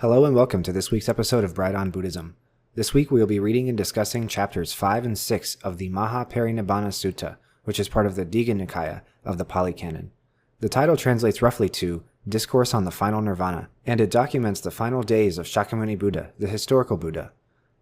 Hello and welcome to this week's episode of Bright on Buddhism. This week we will be reading and discussing chapters 5 and 6 of the Mahaparinibbana Sutta, which is part of the Digha Nikaya of the Pali Canon. The title translates roughly to Discourse on the Final Nirvana, and it documents the final days of Shakyamuni Buddha, the historical Buddha.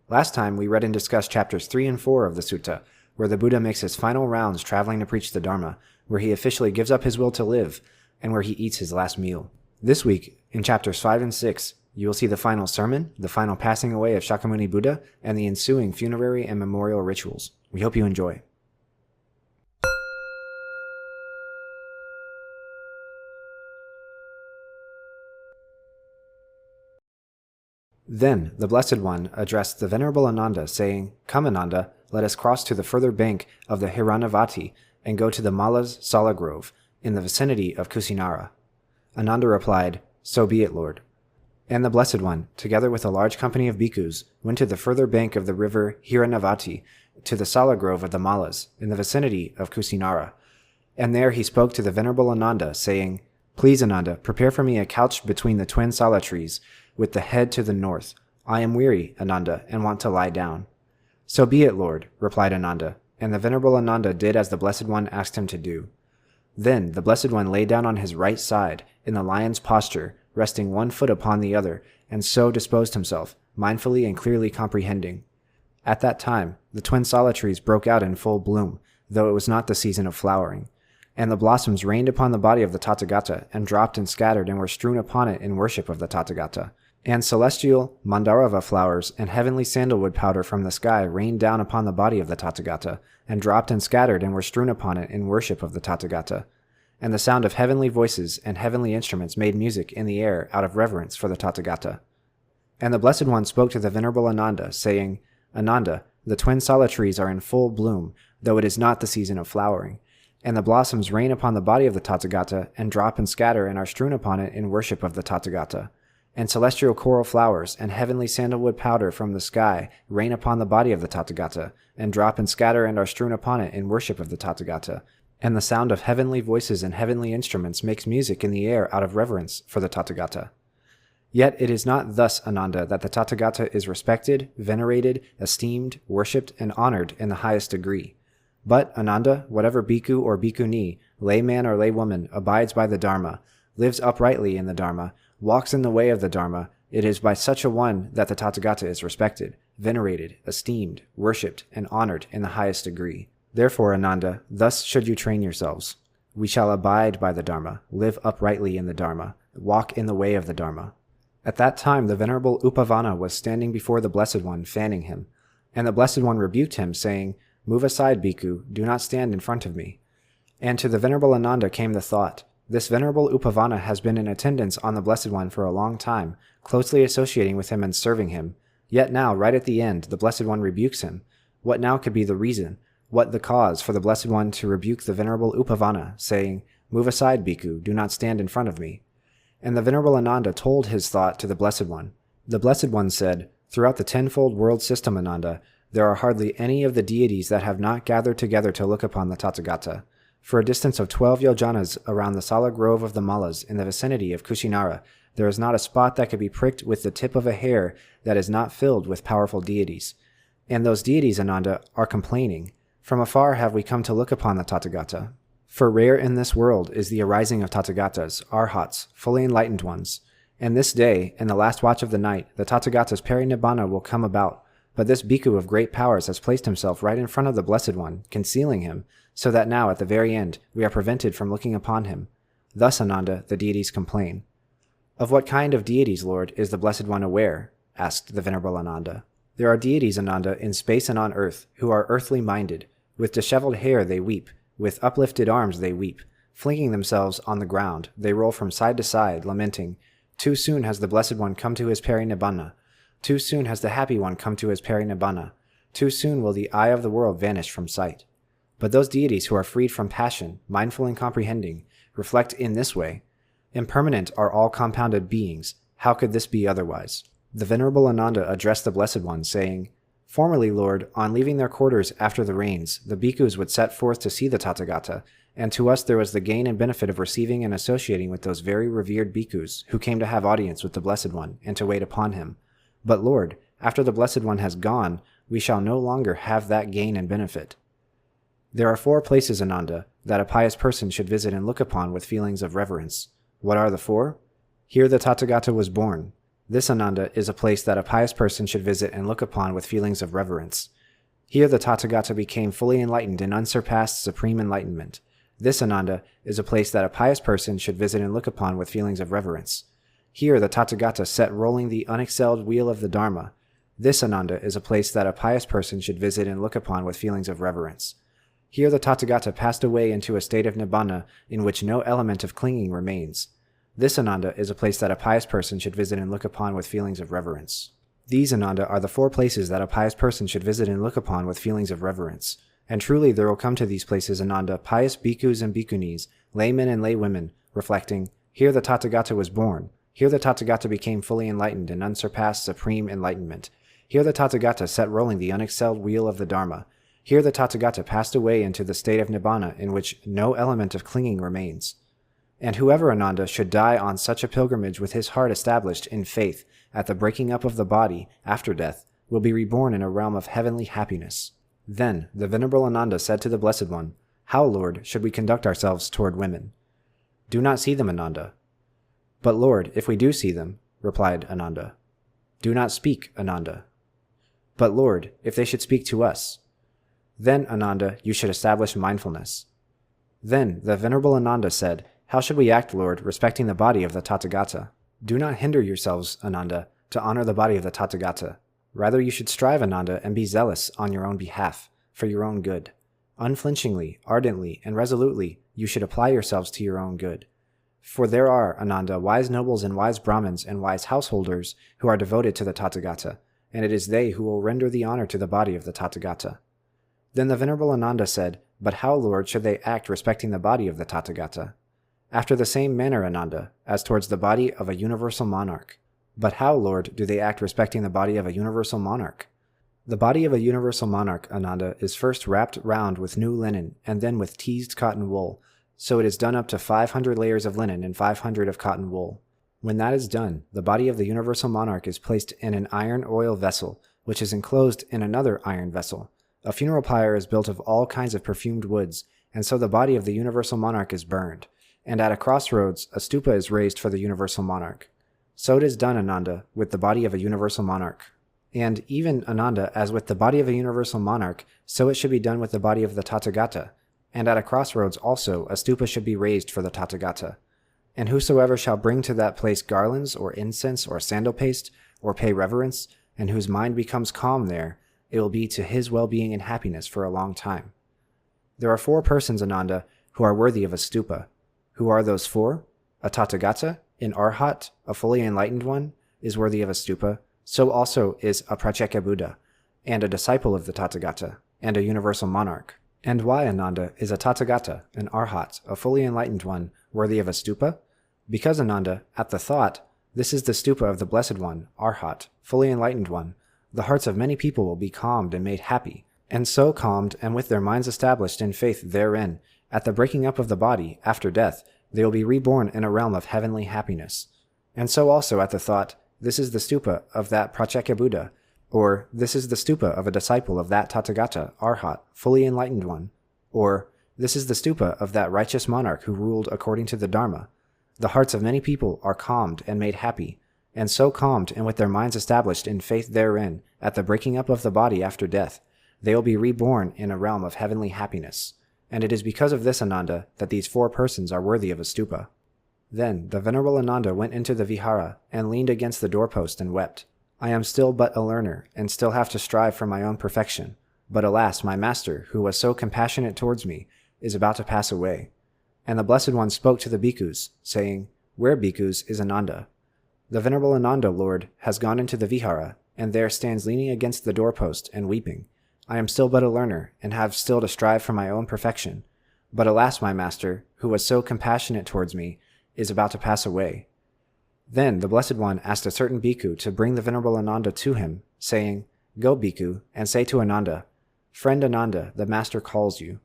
Last time we read and discussed chapters 3 and 4 of the sutta, where the Buddha makes his final rounds traveling to preach the Dharma, where he officially gives up his will to live, and where he eats his last meal. This week, in chapters 5 and 6, you will see the final sermon, the final passing away of Shakyamuni Buddha, and the ensuing funerary and memorial rituals. We hope you enjoy. Then the Blessed One addressed the Venerable Ananda, saying, "Come, Ananda, let us cross to the further bank of the Hiranavati and go to the Mala's Sala Grove in the vicinity of Kusinara." Ananda replied, "So be it, Lord." And the Blessed One, together with a large company of bhikkhus, went to the further bank of the river Hiranavati to the Sala Grove of the Malas in the vicinity of Kusinara. And there he spoke to the Venerable Ananda, saying, "Please, Ananda, prepare for me a couch between the twin Sala trees, with the head to the north. I am weary, Ananda, and want to lie down." "So be it, Lord," replied Ananda, and the Venerable Ananda did as the Blessed One asked him to do. Then the Blessed One lay down on his right side, in the lion's posture, resting one foot upon the other, and so disposed himself, mindfully and clearly comprehending. At that time, the twin Sala trees broke out in full bloom, though it was not the season of flowering. And the blossoms rained upon the body of the Tathagata, and dropped and scattered and were strewn upon it in worship of the Tathagata. And celestial Mandarava flowers and heavenly sandalwood powder from the sky rained down upon the body of the Tathagata, and dropped and scattered and were strewn upon it in worship of the Tathagata. And the sound of heavenly voices and heavenly instruments made music in the air out of reverence for the Tathagata. And the Blessed One spoke to the Venerable Ananda, saying, "Ananda, the twin Sala trees are in full bloom, though it is not the season of flowering. And the blossoms rain upon the body of the Tathagata, and drop and scatter and are strewn upon it in worship of the Tathagata. And celestial coral flowers and heavenly sandalwood powder from the sky rain upon the body of the Tathagata, and drop and scatter and are strewn upon it in worship of the Tathagata. And the sound of heavenly voices and heavenly instruments makes music in the air out of reverence for the Tathagata. Yet it is not thus, Ananda, that the Tathagata is respected, venerated, esteemed, worshipped, and honored in the highest degree. But, Ananda, whatever bhikkhu or bhikkhuni, layman or laywoman, abides by the Dharma, lives uprightly in the Dharma, walks in the way of the Dharma, it is by such a one that the Tathagata is respected, venerated, esteemed, worshipped, and honored in the highest degree. Therefore, Ananda, thus should you train yourselves. We shall abide by the Dharma, live uprightly in the Dharma, walk in the way of the Dharma." At that time the Venerable Upavana was standing before the Blessed One, fanning him. And the Blessed One rebuked him, saying, "Move aside, bhikkhu, do not stand in front of me." And to the Venerable Ananda came the thought, this Venerable Upavana has been in attendance on the Blessed One for a long time, closely associating with him and serving him. Yet now, right at the end, the Blessed One rebukes him. What now could be the reason? What the cause for the Blessed One to rebuke the Venerable Upavana, saying, "Move aside, bhikkhu, do not stand in front of me"? And the Venerable Ananda told his thought to the Blessed One. The Blessed One said, "Throughout the tenfold world system, Ananda, there are hardly any of the deities that have not gathered together to look upon the Tathagata. For a distance of 12 yojanas around the Sala Grove of the Malas in the vicinity of Kusinara, there is not a spot that could be pricked with the tip of a hair that is not filled with powerful deities. And those deities, Ananda, are complaining. From afar have we come to look upon the Tathagata. For rare in this world is the arising of Tathagatas, arhats, fully enlightened ones. And this day, in the last watch of the night, the Tathagata's parinibbana will come about. But this bhikkhu of great powers has placed himself right in front of the Blessed One, concealing him, so that now, at the very end, we are prevented from looking upon him. Thus, Ananda, the deities complain." "Of what kind of deities, Lord, is the Blessed One aware?" asked the Venerable Ananda. "There are deities, Ananda, in space and on earth, who are earthly minded. With disheveled hair they weep, with uplifted arms they weep. Flinging themselves on the ground, they roll from side to side, lamenting, 'Too soon has the Blessed One come to his parinibbana. Too soon has the Happy One come to his parinibbana. Too soon will the eye of the world vanish from sight.' But those deities who are freed from passion, mindful and comprehending, reflect in this way, 'Impermanent are all compounded beings. How could this be otherwise?'" The Venerable Ananda addressed the Blessed One, saying, "Formerly, Lord, on leaving their quarters after the rains, the bhikkhus would set forth to see the Tathagata, and to us there was the gain and benefit of receiving and associating with those very revered bhikkhus who came to have audience with the Blessed One and to wait upon him. But Lord, after the Blessed One has gone, we shall no longer have that gain and benefit. There are 4 places, Ananda, that a pious person should visit and look upon with feelings of reverence. What are the 4? Here the Tathagata was born. This, Ananda, is a place that a pious person should visit and look upon with feelings of reverence. Here the Tathagata became fully enlightened in unsurpassed supreme enlightenment. This, Ananda, is a place that a pious person should visit and look upon with feelings of reverence. Here the Tathagata set rolling the unexcelled wheel of the Dharma. This, Ananda, is a place that a pious person should visit and look upon with feelings of reverence. Here the Tathagata passed away into a state of nibbana in which no element of clinging remains. This, Ananda, is a place that a pious person should visit and look upon with feelings of reverence. These, Ananda, are the 4 places that a pious person should visit and look upon with feelings of reverence. And truly there will come to these places, Ananda, pious bhikkhus and bhikkhunis, laymen and laywomen, reflecting, here the Tathagata was born. Here the Tathagata became fully enlightened in unsurpassed supreme enlightenment. Here the Tathagata set rolling the unexcelled wheel of the Dharma. Here the Tathagata passed away into the state of nibbana in which no element of clinging remains. And whoever, Ananda, should die on such a pilgrimage with his heart established in faith at the breaking up of the body after death will be reborn in a realm of heavenly happiness. Then the Venerable Ananda said to the Blessed One, How, Lord, should we conduct ourselves toward women? Do not see them, Ananda. But Lord, if we do see them, replied Ananda. Do not speak, Ananda. But Lord, if they should speak to us, then, Ananda, you should establish mindfulness. Then the Venerable Ananda said, How should we act, Lord, respecting the body of the Tathagata? Do not hinder yourselves, Ananda, to honor the body of the Tathagata. Rather you should strive, Ananda, and be zealous on your own behalf, for your own good. Unflinchingly, ardently, and resolutely, you should apply yourselves to your own good. For there are, Ananda, wise nobles and wise Brahmins and wise householders who are devoted to the Tathagata, and it is they who will render the honor to the body of the Tathagata. Then the Venerable Ananda said, But how, Lord, should they act respecting the body of the Tathagata? After the same manner, Ananda, as towards the body of a universal monarch. But how, Lord, do they act respecting the body of a universal monarch? The body of a universal monarch, Ananda, is first wrapped round with new linen, and then with teased cotton wool. So it is done up to 500 layers of linen and 500 of cotton wool. When that is done, the body of the universal monarch is placed in an iron oil vessel, which is enclosed in another iron vessel. A funeral pyre is built of all kinds of perfumed woods, and so the body of the universal monarch is burned. And at a crossroads, a stupa is raised for the universal monarch. So it is done, Ananda, with the body of a universal monarch. And even, Ananda, as with the body of a universal monarch, so it should be done with the body of the Tathagata. And at a crossroads also, a stupa should be raised for the Tathagata. And whosoever shall bring to that place garlands, or incense, or sandal paste, or pay reverence, and whose mind becomes calm there, it will be to his well-being and happiness for a long time. There are 4 persons, Ananda, who are worthy of a stupa. Who are those 4? A Tathagata, an Arhat, a fully enlightened one, is worthy of a stupa. So also is a Pratyeka Buddha, and a disciple of the Tathagata, and a universal monarch. And why, Ananda, is a Tathagata, an Arhat, a fully enlightened one, worthy of a stupa? Because, Ananda, at the thought, this is the stupa of the Blessed One, Arhat, fully enlightened one, the hearts of many people will be calmed and made happy, and so calmed and with their minds established in faith therein, at the breaking up of the body, after death, they will be reborn in a realm of heavenly happiness. And so also at the thought, this is the stupa of that Pratyeka Buddha, or this is the stupa of a disciple of that Tathagata, Arhat, fully enlightened one, or this is the stupa of that righteous monarch who ruled according to the Dharma. The hearts of many people are calmed and made happy, and so calmed and with their minds established in faith therein, at the breaking up of the body after death, they will be reborn in a realm of heavenly happiness. And it is because of this, Ananda, that these 4 persons are worthy of a stupa. Then the Venerable Ananda went into the vihara and leaned against the doorpost and wept. I am still but a learner, and still have to strive for my own perfection. But alas, my master, who was so compassionate towards me, is about to pass away. And the Blessed One spoke to the bhikkhus, saying, Where, bhikkhus, is Ananda? The Venerable Ananda, Lord, has gone into the vihara, and there stands leaning against the doorpost and weeping. I am still but a learner, and have still to strive for my own perfection. But alas, my master, who was so compassionate towards me, is about to pass away. Then the Blessed One asked a certain bhikkhu to bring the Venerable Ananda to him, saying, Go, bhikkhu, and say to Ananda, Friend Ananda, the master calls you.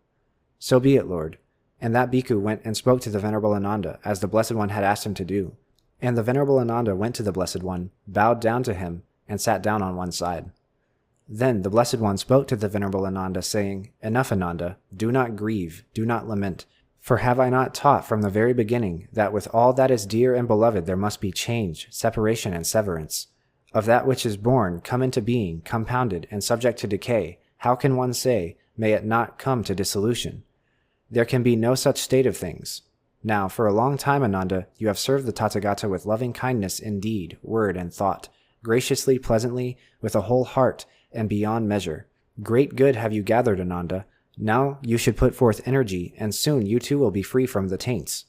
So be it, Lord. And that bhikkhu went and spoke to the Venerable Ananda, as the Blessed One had asked him to do. And the Venerable Ananda went to the Blessed One, bowed down to him, and sat down on one side. Then the Blessed One spoke to the Venerable Ananda, saying, "Enough, Ananda, do not grieve, do not lament. For have I not taught from the very beginning that with all that is dear and beloved there must be change, separation, and severance? Of that which is born, come into being, compounded, and subject to decay, how can one say, may it not come to dissolution? There can be no such state of things. Now, for a long time, Ananda, you have served the Tathagata with loving kindness in deed, word, and thought, graciously, pleasantly, with a whole heart, and beyond measure. Great good have you gathered, Ananda. Now you should put forth energy, and soon you too will be free from the taints."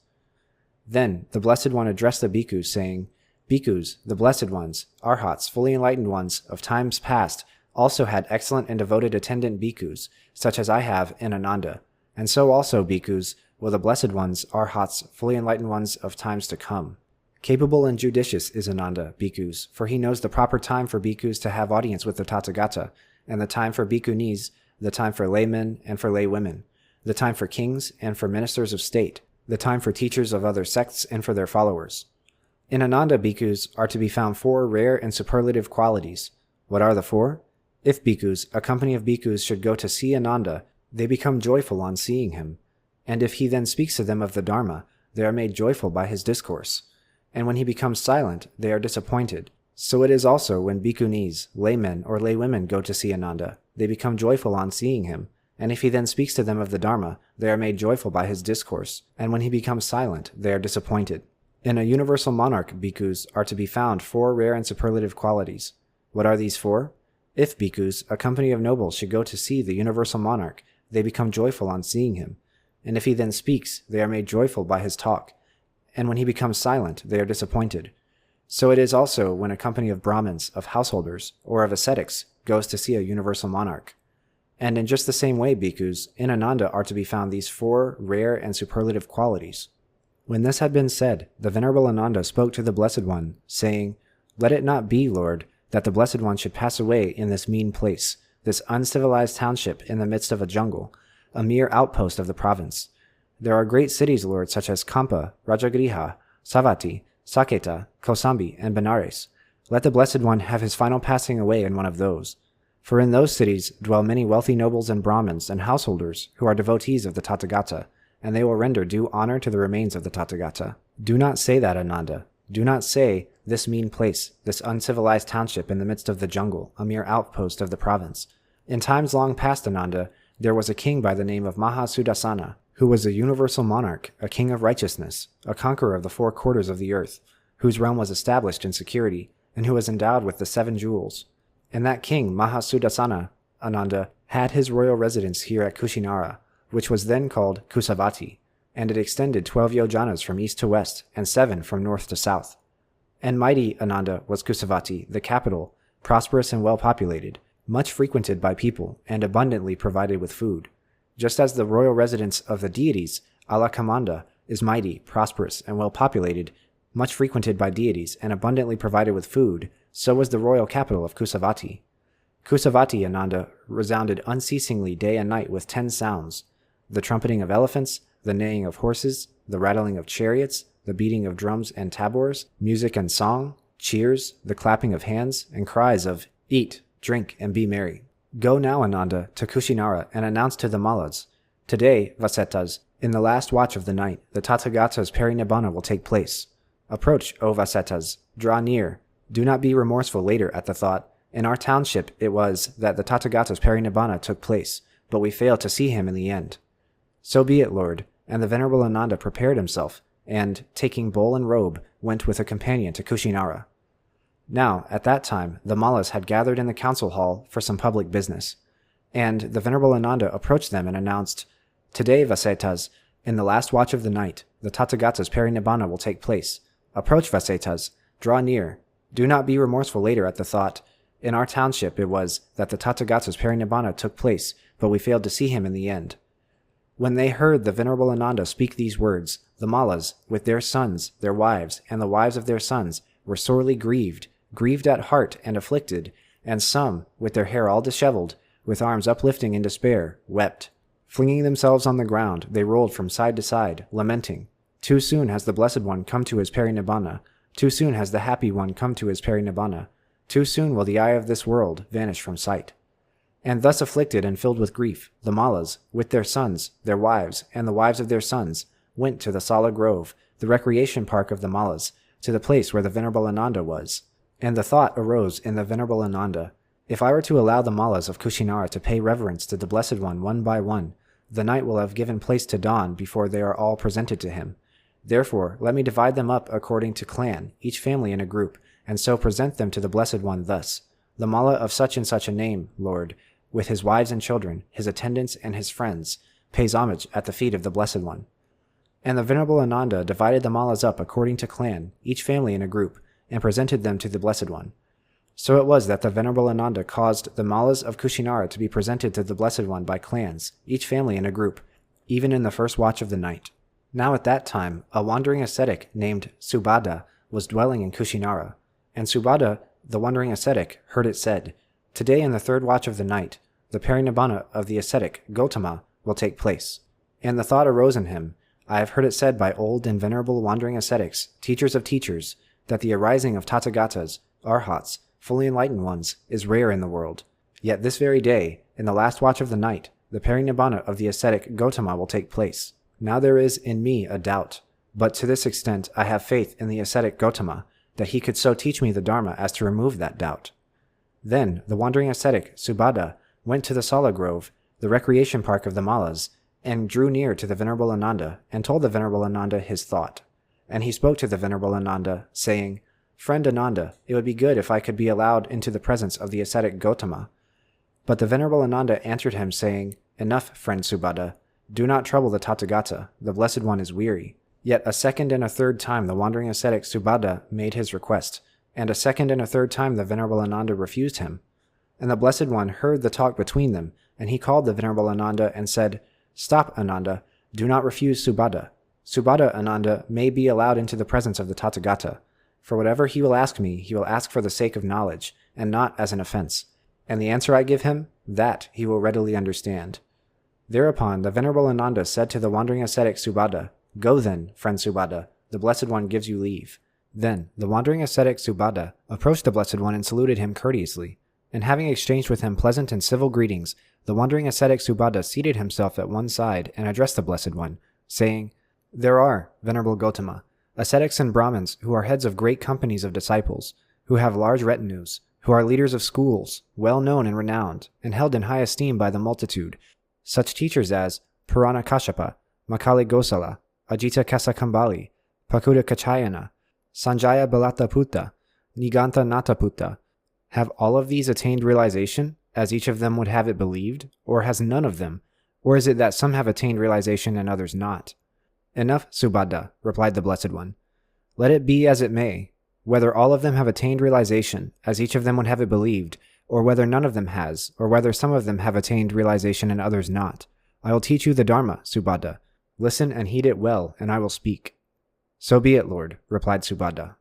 Then the Blessed One addressed the bhikkhus, saying, "Bhikkhus, the Blessed Ones, Arhats, fully enlightened ones, of times past, also had excellent and devoted attendant bhikkhus, such as I have in Ananda. And so also, bhikkhus, will the Blessed Ones, Arhats, fully enlightened ones of times to come. Capable and judicious is Ananda, bhikkhus, for he knows the proper time for bhikkhus to have audience with the Tathagata, and the time for bhikkhunis, the time for laymen and for laywomen, the time for kings and for ministers of state, the time for teachers of other sects and for their followers. In Ananda, bhikkhus, are to be found 4 rare and superlative qualities. What are the 4? If bhikkhus, a company of bhikkhus, should go to see Ananda, they become joyful on seeing him. And if he then speaks to them of the Dharma, they are made joyful by his discourse. And when he becomes silent, they are disappointed. So it is also when bhikkhunis, laymen, or laywomen go to see Ananda, they become joyful on seeing him. And if he then speaks to them of the Dharma, they are made joyful by his discourse. And when he becomes silent, they are disappointed. In a universal monarch, bhikkhus, are to be found 4 rare and superlative qualities. What are these 4? If bhikkhus, a company of nobles, should go to see the universal monarch, they become joyful on seeing him. And if he then speaks, they are made joyful by his talk. And when he becomes silent, they are disappointed. So it is also when a company of Brahmins, of householders, or of ascetics goes to see a universal monarch. And in just the same way, bhikkhus, in Ananda are to be found these 4 rare and superlative qualities. When this had been said, the Venerable Ananda spoke to the Blessed One, saying, "Let it not be, Lord, that the Blessed One should pass away in this mean place, this uncivilized township in the midst of a jungle, a mere outpost of the province. There are great cities, Lord, such as Kampa, Rajagriha, Savatthi, Saketa, Kosambi, and Benares. Let the Blessed One have his final passing away in one of those. For in those cities dwell many wealthy nobles and Brahmins and householders who are devotees of the Tathagata, and they will render due honor to the remains of the Tathagata. Do not say that, Ananda. Do not say, this mean place, this uncivilized township in the midst of the jungle, a mere outpost of the province. In times long past, Ananda, there was a king by the name of Mahasudassana, who was a universal monarch, a king of righteousness, a conqueror of the 4 quarters of the earth, whose realm was established in security, and who was endowed with the 7 jewels. And that king, Mahasudassana, Ananda, had his royal residence here at Kushinara, which was then called Kusavati, and it extended 12 yojanas from east to west, and 7 from north to south. And mighty, Ananda, was Kusavati, the capital, prosperous and well populated, much frequented by people, and abundantly provided with food. Just as the royal residence of the deities, Alakamanda, is mighty, prosperous, and well populated, much frequented by deities, and abundantly provided with food, so was the royal capital of Kusavati. Kusavati, Ananda, resounded unceasingly day and night with 10 sounds: the trumpeting of elephants, the neighing of horses, the rattling of chariots, the beating of drums and tabors, music and song, cheers, the clapping of hands, and cries of, "Eat, drink, and be merry." Go now, Ananda, to Kushinara and announce to the Mallas, "Today, Vasettas, in the last watch of the night, the Tathagata's Parinibbana will take place. Approach, O Vasettas, draw near. Do not be remorseful later at the thought, in our township it was that the Tathagata's Parinibbana took place, but we failed to see him in the end." So be it, Lord. And the Venerable Ananda prepared himself, and, taking bowl and robe, went with a companion to Kushinara. Now, at that time, the Mallas had gathered in the council hall for some public business, and the Venerable Ananda approached them and announced, "Today, Vasettas, in the last watch of the night, the Tathagata's Parinibbana will take place. Approach, Vasettas, draw near. Do not be remorseful later at the thought, in our township it was that the Tathagata's Parinibbana took place, but we failed to see him in the end." When they heard the Venerable Ananda speak these words, the Mallas, with their sons, their wives, and the wives of their sons, were sorely grieved at heart and afflicted, and some, with their hair all disheveled, with arms uplifting in despair, wept. Flinging themselves on the ground, they rolled from side to side, lamenting, "Too soon has the Blessed One come to his Parinibbana. Too soon has the Happy One come to his Parinibbana. Too soon will the eye of this world vanish from sight." And thus afflicted and filled with grief, the Mallas, with their sons, their wives, and the wives of their sons, went to the Sala Grove, the recreation park of the Mallas, to the place where the Venerable Ananda was. And the thought arose in the Venerable Ananda, if I were to allow the Mallas of Kushinara to pay reverence to the Blessed One by one, the night will have given place to dawn before they are all presented to him. Therefore, let me divide them up according to clan, each family in a group, and so present them to the Blessed One thus: the Malla of such and such a name, Lord, with his wives and children, his attendants and his friends, pays homage at the feet of the Blessed One. And the Venerable Ananda divided the Mallas up according to clan, each family in a group, and presented them to the Blessed One. So it was that the Venerable Ananda caused the Mallas of Kushinara to be presented to the Blessed One by clans, each family in a group, even in the first watch of the night. Now at that time, a wandering ascetic named Subhadda was dwelling in Kushinara, and Subhadda, the wandering ascetic, heard it said, "Today in the third watch of the night, the Parinibbana of the ascetic Gotama will take place." And the thought arose in him, I have heard it said by old and venerable wandering ascetics, teachers of teachers, that the arising of Tathagatas, Arhats, fully enlightened ones, is rare in the world. Yet this very day, in the last watch of the night, the Parinibbana of the ascetic Gotama will take place. Now there is in me a doubt, but to this extent I have faith in the ascetic Gotama, that he could so teach me the Dharma as to remove that doubt. Then the wandering ascetic Subhadda went to the Sala Grove, the recreation park of the Mallas, and drew near to the Venerable Ananda, and told the Venerable Ananda his thought. And he spoke to the Venerable Ananda, saying, "Friend Ananda, it would be good if I could be allowed into the presence of the ascetic Gotama." But the Venerable Ananda answered him, saying, "Enough, friend Subhadda. Do not trouble the Tathagata, the Blessed One is weary." Yet a second and a third time the wandering ascetic Subhadda made his request, and a second and a third time the Venerable Ananda refused him. And the Blessed One heard the talk between them, and he called the Venerable Ananda and said, "Stop, Ananda, do not refuse Subhadda. Subhadda, Ananda, may be allowed into the presence of the Tathagata. For whatever he will ask me, he will ask for the sake of knowledge, and not as an offense. And the answer I give him, that he will readily understand." Thereupon the Venerable Ananda said to the wandering ascetic Subhadda, "Go then, friend Subhadda, the Blessed One gives you leave." Then the wandering ascetic Subhadda approached the Blessed One and saluted him courteously. And having exchanged with him pleasant and civil greetings, the wandering ascetic Subhadda seated himself at one side and addressed the Blessed One, saying, "There are, Venerable Gotama, ascetics and Brahmins who are heads of great companies of disciples, who have large retinues, who are leaders of schools, well known and renowned, and held in high esteem by the multitude, such teachers as Purana Kashyapa, Makali Gosala, Ajita Kasakambali, Pakuda Kachayana, Sanjaya Balataputta, Niganta Nataputta. Have all of these attained realization, as each of them would have it believed, or has none of them, or is it that some have attained realization and others not?" "Enough, Subhadda," replied the Blessed One. "Let it be as it may, whether all of them have attained realization, as each of them would have it believed, or whether none of them has, or whether some of them have attained realization and others not. I will teach you the Dharma, Subhadda. Listen and heed it well, and I will speak." "So be it, Lord," replied Subhadda.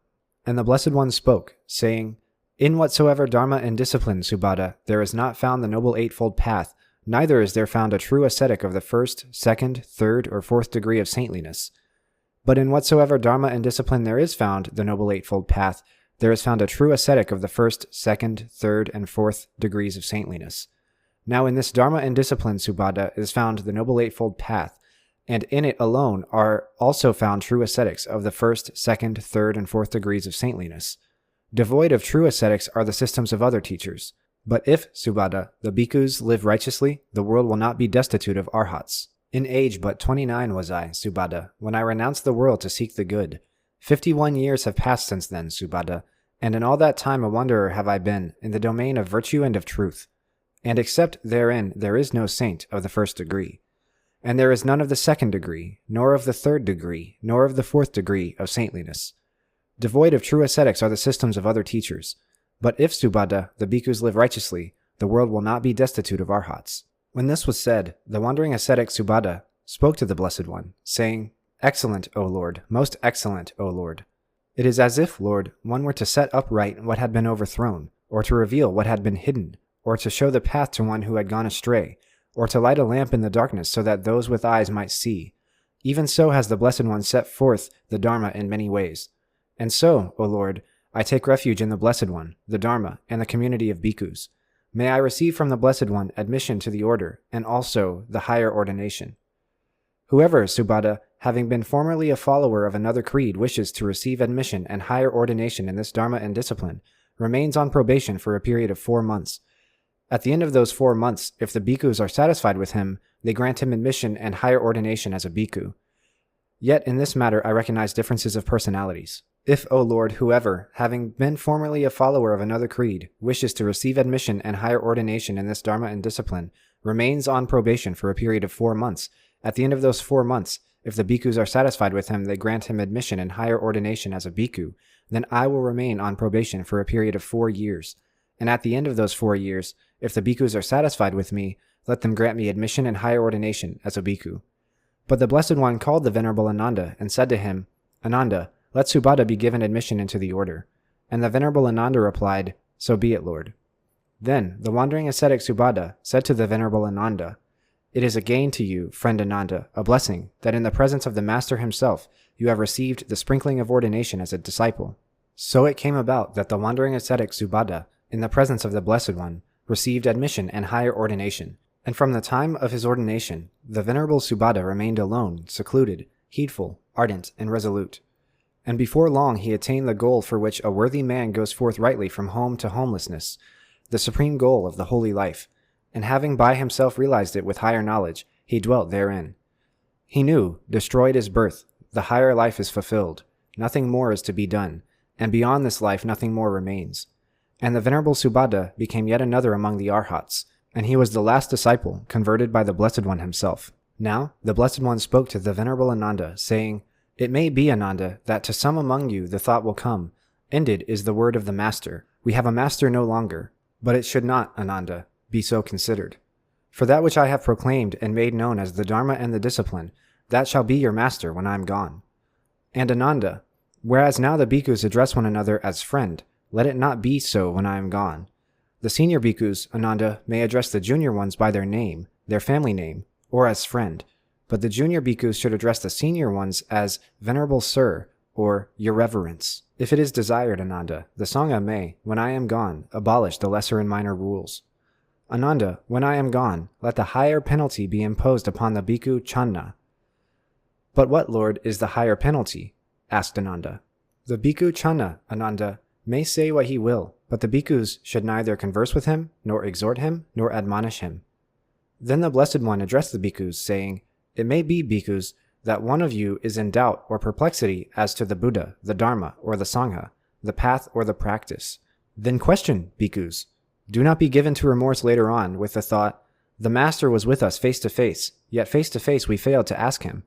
And the Blessed One spoke, saying, "In whatsoever Dharma and discipline, Subhadda, there is not found the Noble Eightfold Path, neither is there found a true ascetic of the first, second, third, or fourth degree of saintliness. But in whatsoever Dharma and discipline there is found the Noble Eightfold Path, there is found a true ascetic of the first, second, third, and fourth degrees of saintliness. Now in this Dharma and discipline, Subhadda, is found the Noble Eightfold Path, and in it alone are also found true ascetics of the first, second, third, and fourth degrees of saintliness. Devoid of true ascetics are the systems of other teachers. But if, Subhadda, the bhikkhus live righteously, the world will not be destitute of arhats. In age but 29 was I, Subhadda, when I renounced the world to seek the good. 51 years have passed since then, Subhadda, and in all that time a wanderer have I been in the domain of virtue and of truth. And except therein there is no saint of the first degree. And there is none of the second degree, nor of the third degree, nor of the fourth degree of saintliness. Devoid of true ascetics are the systems of other teachers. But if, Subhadda, the bhikkhus live righteously, the world will not be destitute of arhats." When this was said, the wandering ascetic Subhadda spoke to the Blessed One, saying, "Excellent, O Lord, most excellent, O Lord. It is as if, Lord, one were to set upright what had been overthrown, or to reveal what had been hidden, or to show the path to one who had gone astray, or to light a lamp in the darkness so that those with eyes might see. Even so has the Blessed One set forth the Dharma in many ways. And so, O Lord, I take refuge in the Blessed One, the Dharma, and the community of bhikkhus. May I receive from the Blessed One admission to the order, and also the higher ordination. Whoever, Subhadda, having been formerly a follower of another creed, wishes to receive admission and higher ordination in this Dharma and discipline, remains on probation for a period of 4 months. At the end of those 4 months, if the bhikkhus are satisfied with him, they grant him admission and higher ordination as a bhikkhu. Yet in this matter I recognize differences of personalities. If, O Lord, whoever, having been formerly a follower of another creed, wishes to receive admission and higher ordination in this Dharma and discipline, remains on probation for a period of 4 months, at the end of those 4 months, if the bhikkhus are satisfied with him, they grant him admission and higher ordination as a bhikkhu, then I will remain on probation for a period of 4 years. And at the end of those 4 years, if the bhikkhus are satisfied with me, let them grant me admission and higher ordination as a bhikkhu. But the Blessed One called the Venerable Ananda and said to him, Ananda, let Subhadda be given admission into the order. And the Venerable Ananda replied, So be it, Lord. Then the wandering ascetic Subhadda said to the Venerable Ananda, It is a gain to you, friend Ananda, a blessing, that in the presence of the Master himself you have received the sprinkling of ordination as a disciple. So it came about that the wandering ascetic Subhadda, in the presence of the Blessed One, received admission and higher ordination. And from the time of his ordination, the Venerable Subhadda remained alone, secluded, heedful, ardent, and resolute. And before long he attained the goal for which a worthy man goes forth rightly from home to homelessness, the supreme goal of the holy life, and having by himself realized it with higher knowledge, he dwelt therein. He knew, destroyed is birth, the higher life is fulfilled, nothing more is to be done, and beyond this life nothing more remains. And the Venerable Subhadda became yet another among the Arhats, and he was the last disciple converted by the Blessed One himself. Now the Blessed One spoke to the Venerable Ananda, saying, It may be, Ananda, that to some among you the thought will come, Ended is the word of the Master. We have a Master no longer. But it should not, Ananda, be so considered. For that which I have proclaimed and made known as the Dharma and the discipline, that shall be your Master when I am gone. And Ananda, whereas now the bhikkhus address one another as friend, let it not be so when I am gone. The senior bhikkhus, Ananda, may address the junior ones by their name, their family name, or as friend, but the junior bhikkhus should address the senior ones as Venerable Sir, or Your Reverence. If it is desired, Ananda, the Sangha may, when I am gone, abolish the lesser and minor rules. Ananda, when I am gone, let the higher penalty be imposed upon the bhikkhu Channa. But what, Lord, is the higher penalty? Asked Ananda. The bhikkhu Channa, Ananda, may say what he will, but the bhikkhus should neither converse with him, nor exhort him, nor admonish him. Then the Blessed One addressed the bhikkhus, saying, It may be, bhikkhus, that one of you is in doubt or perplexity as to the Buddha, the Dharma, or the Sangha, the path or the practice. Then question, bhikkhus. Do not be given to remorse later on with the thought, The Master was with us face to face, yet face to face we failed to ask him.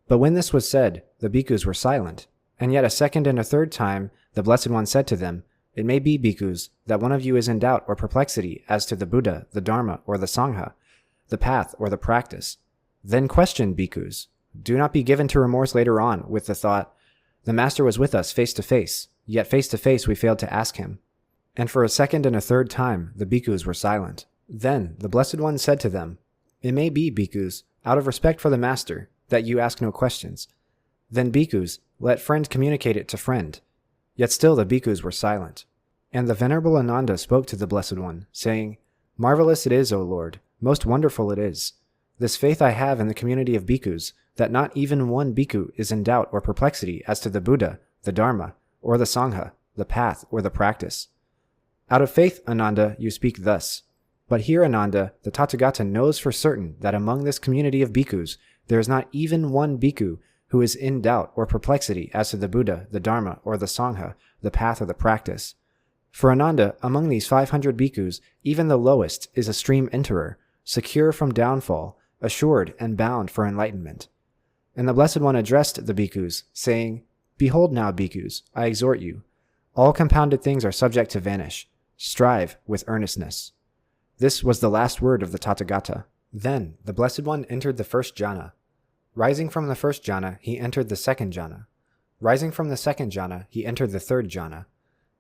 But when this was said, the bhikkhus were silent, and yet a second and a third time the Blessed One said to them, It may be, bhikkhus, that one of you is in doubt or perplexity as to the Buddha, the Dharma, or the Sangha, the path or the practice. Then question, bhikkhus. Do not be given to remorse later on with the thought, The Master was with us face to face, yet face to face we failed to ask him. And for a second and a third time the bhikkhus were silent. Then the Blessed One said to them, It may be, bhikkhus, out of respect for the Master, that you ask no questions. Then, bhikkhus, let friend communicate it to friend. Yet still the bhikkhus were silent. And the Venerable Ananda spoke to the Blessed One, saying, Marvelous it is, O Lord, most wonderful it is. This faith I have in the community of bhikkhus, that not even one bhikkhu is in doubt or perplexity as to the Buddha, the Dharma, or the Sangha, the path or the practice. Out of faith, Ananda, you speak thus. But here, Ananda, the Tathagata knows for certain that among this community of bhikkhus, there is not even one bhikkhu who is in doubt or perplexity as to the Buddha, the Dharma, or the Sangha, the path or the practice. For Ananda, among these 500 bhikkhus, even the lowest is a stream enterer, secure from downfall, assured and bound for enlightenment. And the Blessed One addressed the bhikkhus, saying, Behold now, bhikkhus, I exhort you. All compounded things are subject to vanish. Strive with earnestness. This was the last word of the Tathagata. Then the Blessed One entered the first jhana. Rising from the first jhana, he entered the second jhana. Rising from the second jhana, he entered the third jhana.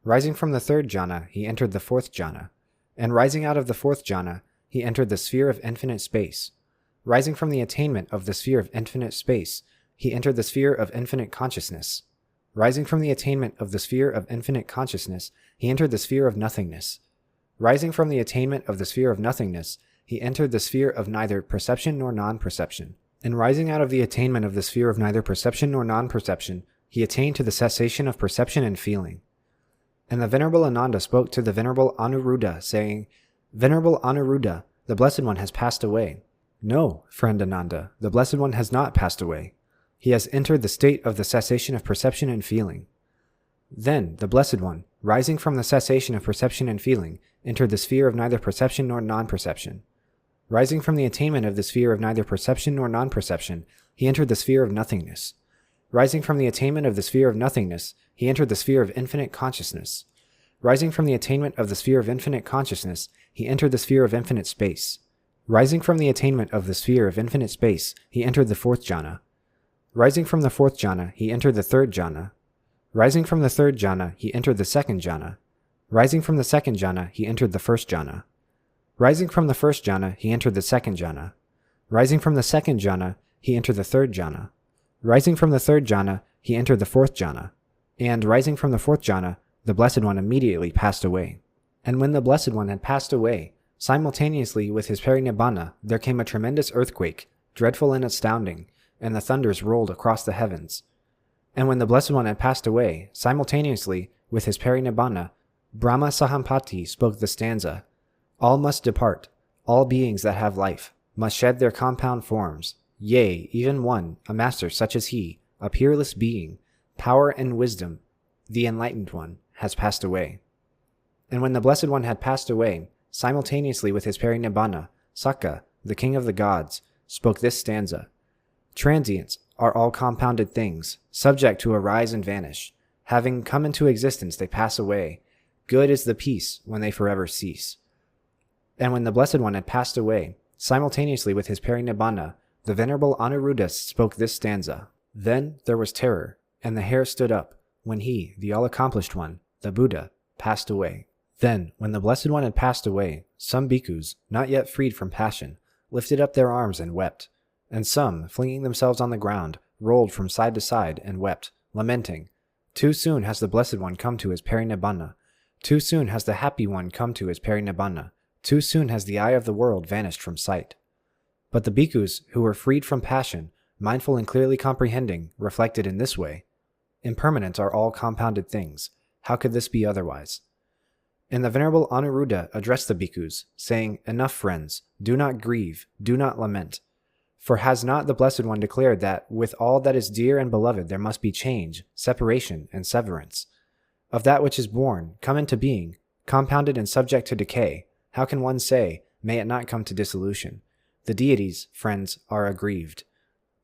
Rising from the third jhana, he entered the fourth jhana. And rising out of the fourth jhana, he entered the sphere of infinite space. Rising from the attainment of the sphere of infinite space, he entered the sphere of infinite consciousness. Rising from the attainment of the sphere of infinite consciousness, he entered the sphere of nothingness. Rising from the attainment of the sphere of nothingness, he entered the sphere of neither perception nor non-perception. And rising out of the attainment of the sphere of neither perception nor non-perception, he attained to the cessation of perception and feeling. And the Venerable Ananda spoke to the Venerable Anuruddha, saying, Venerable Anuruddha, the Blessed One has passed away. No, friend Ananda, the Blessed One has not passed away. He has entered the state of the cessation of perception and feeling. Then the Blessed One, rising from the cessation of perception and feeling, entered the sphere of neither perception nor non-perception. Rising from the attainment of the sphere of neither perception nor non-perception, he entered the sphere of nothingness. Rising from the attainment of the sphere of nothingness, he entered the sphere of infinite consciousness. Rising from the attainment of the sphere of infinite consciousness, he entered the sphere of infinite space. Rising from the attainment of the sphere of infinite space, he entered the fourth jhana. Rising from the fourth jhana, he entered the third jhana. Rising from the third jhana, he entered the second jhana. Rising from the second jhana, he entered the first jhana. Rising from the first jhana, he entered the second jhana. Rising from the second jhana, he entered the third jhana. Rising from the third jhana, he entered the fourth jhana. And rising from the fourth jhana, the Blessed One immediately passed away. And when the Blessed One had passed away, simultaneously with his parinibbana, there came a tremendous earthquake, dreadful and astounding, and the thunders rolled across the heavens. And when the Blessed One had passed away, simultaneously with his parinibbana, Brahma Sahampati spoke the stanza, All must depart, all beings that have life, must shed their compound forms. Yea, even one, a master such as he, a peerless being, power and wisdom, the enlightened one, has passed away. And when the Blessed One had passed away, simultaneously with his parinibbana, Sakka, the king of the gods, spoke this stanza, Transients are all compounded things, subject to arise and vanish. Having come into existence, they pass away. Good is the peace when they forever cease. And when the Blessed One had passed away, simultaneously with his parinibbana, the Venerable Anuruddha spoke this stanza. Then there was terror, and the hair stood up, when he, the all-accomplished one, the Buddha, passed away. Then, when the Blessed One had passed away, some bhikkhus, not yet freed from passion, lifted up their arms and wept, and some, flinging themselves on the ground, rolled from side to side and wept, lamenting, Too soon has the Blessed One come to his parinibbana. Too soon has the Happy One come to his parinibbana. Too soon has the eye of the world vanished from sight. But the bhikkhus who were freed from passion, mindful and clearly comprehending, reflected in this way, Impermanent are all compounded things. How could this be otherwise? And the Venerable Anuruddha addressed the bhikkhus, saying, Enough, friends, do not grieve, do not lament. For has not the Blessed One declared that with all that is dear and beloved there must be change, separation, and severance? Of that which is born, come into being, compounded and subject to decay, how can one say, May it not come to dissolution? The deities, friends, are aggrieved.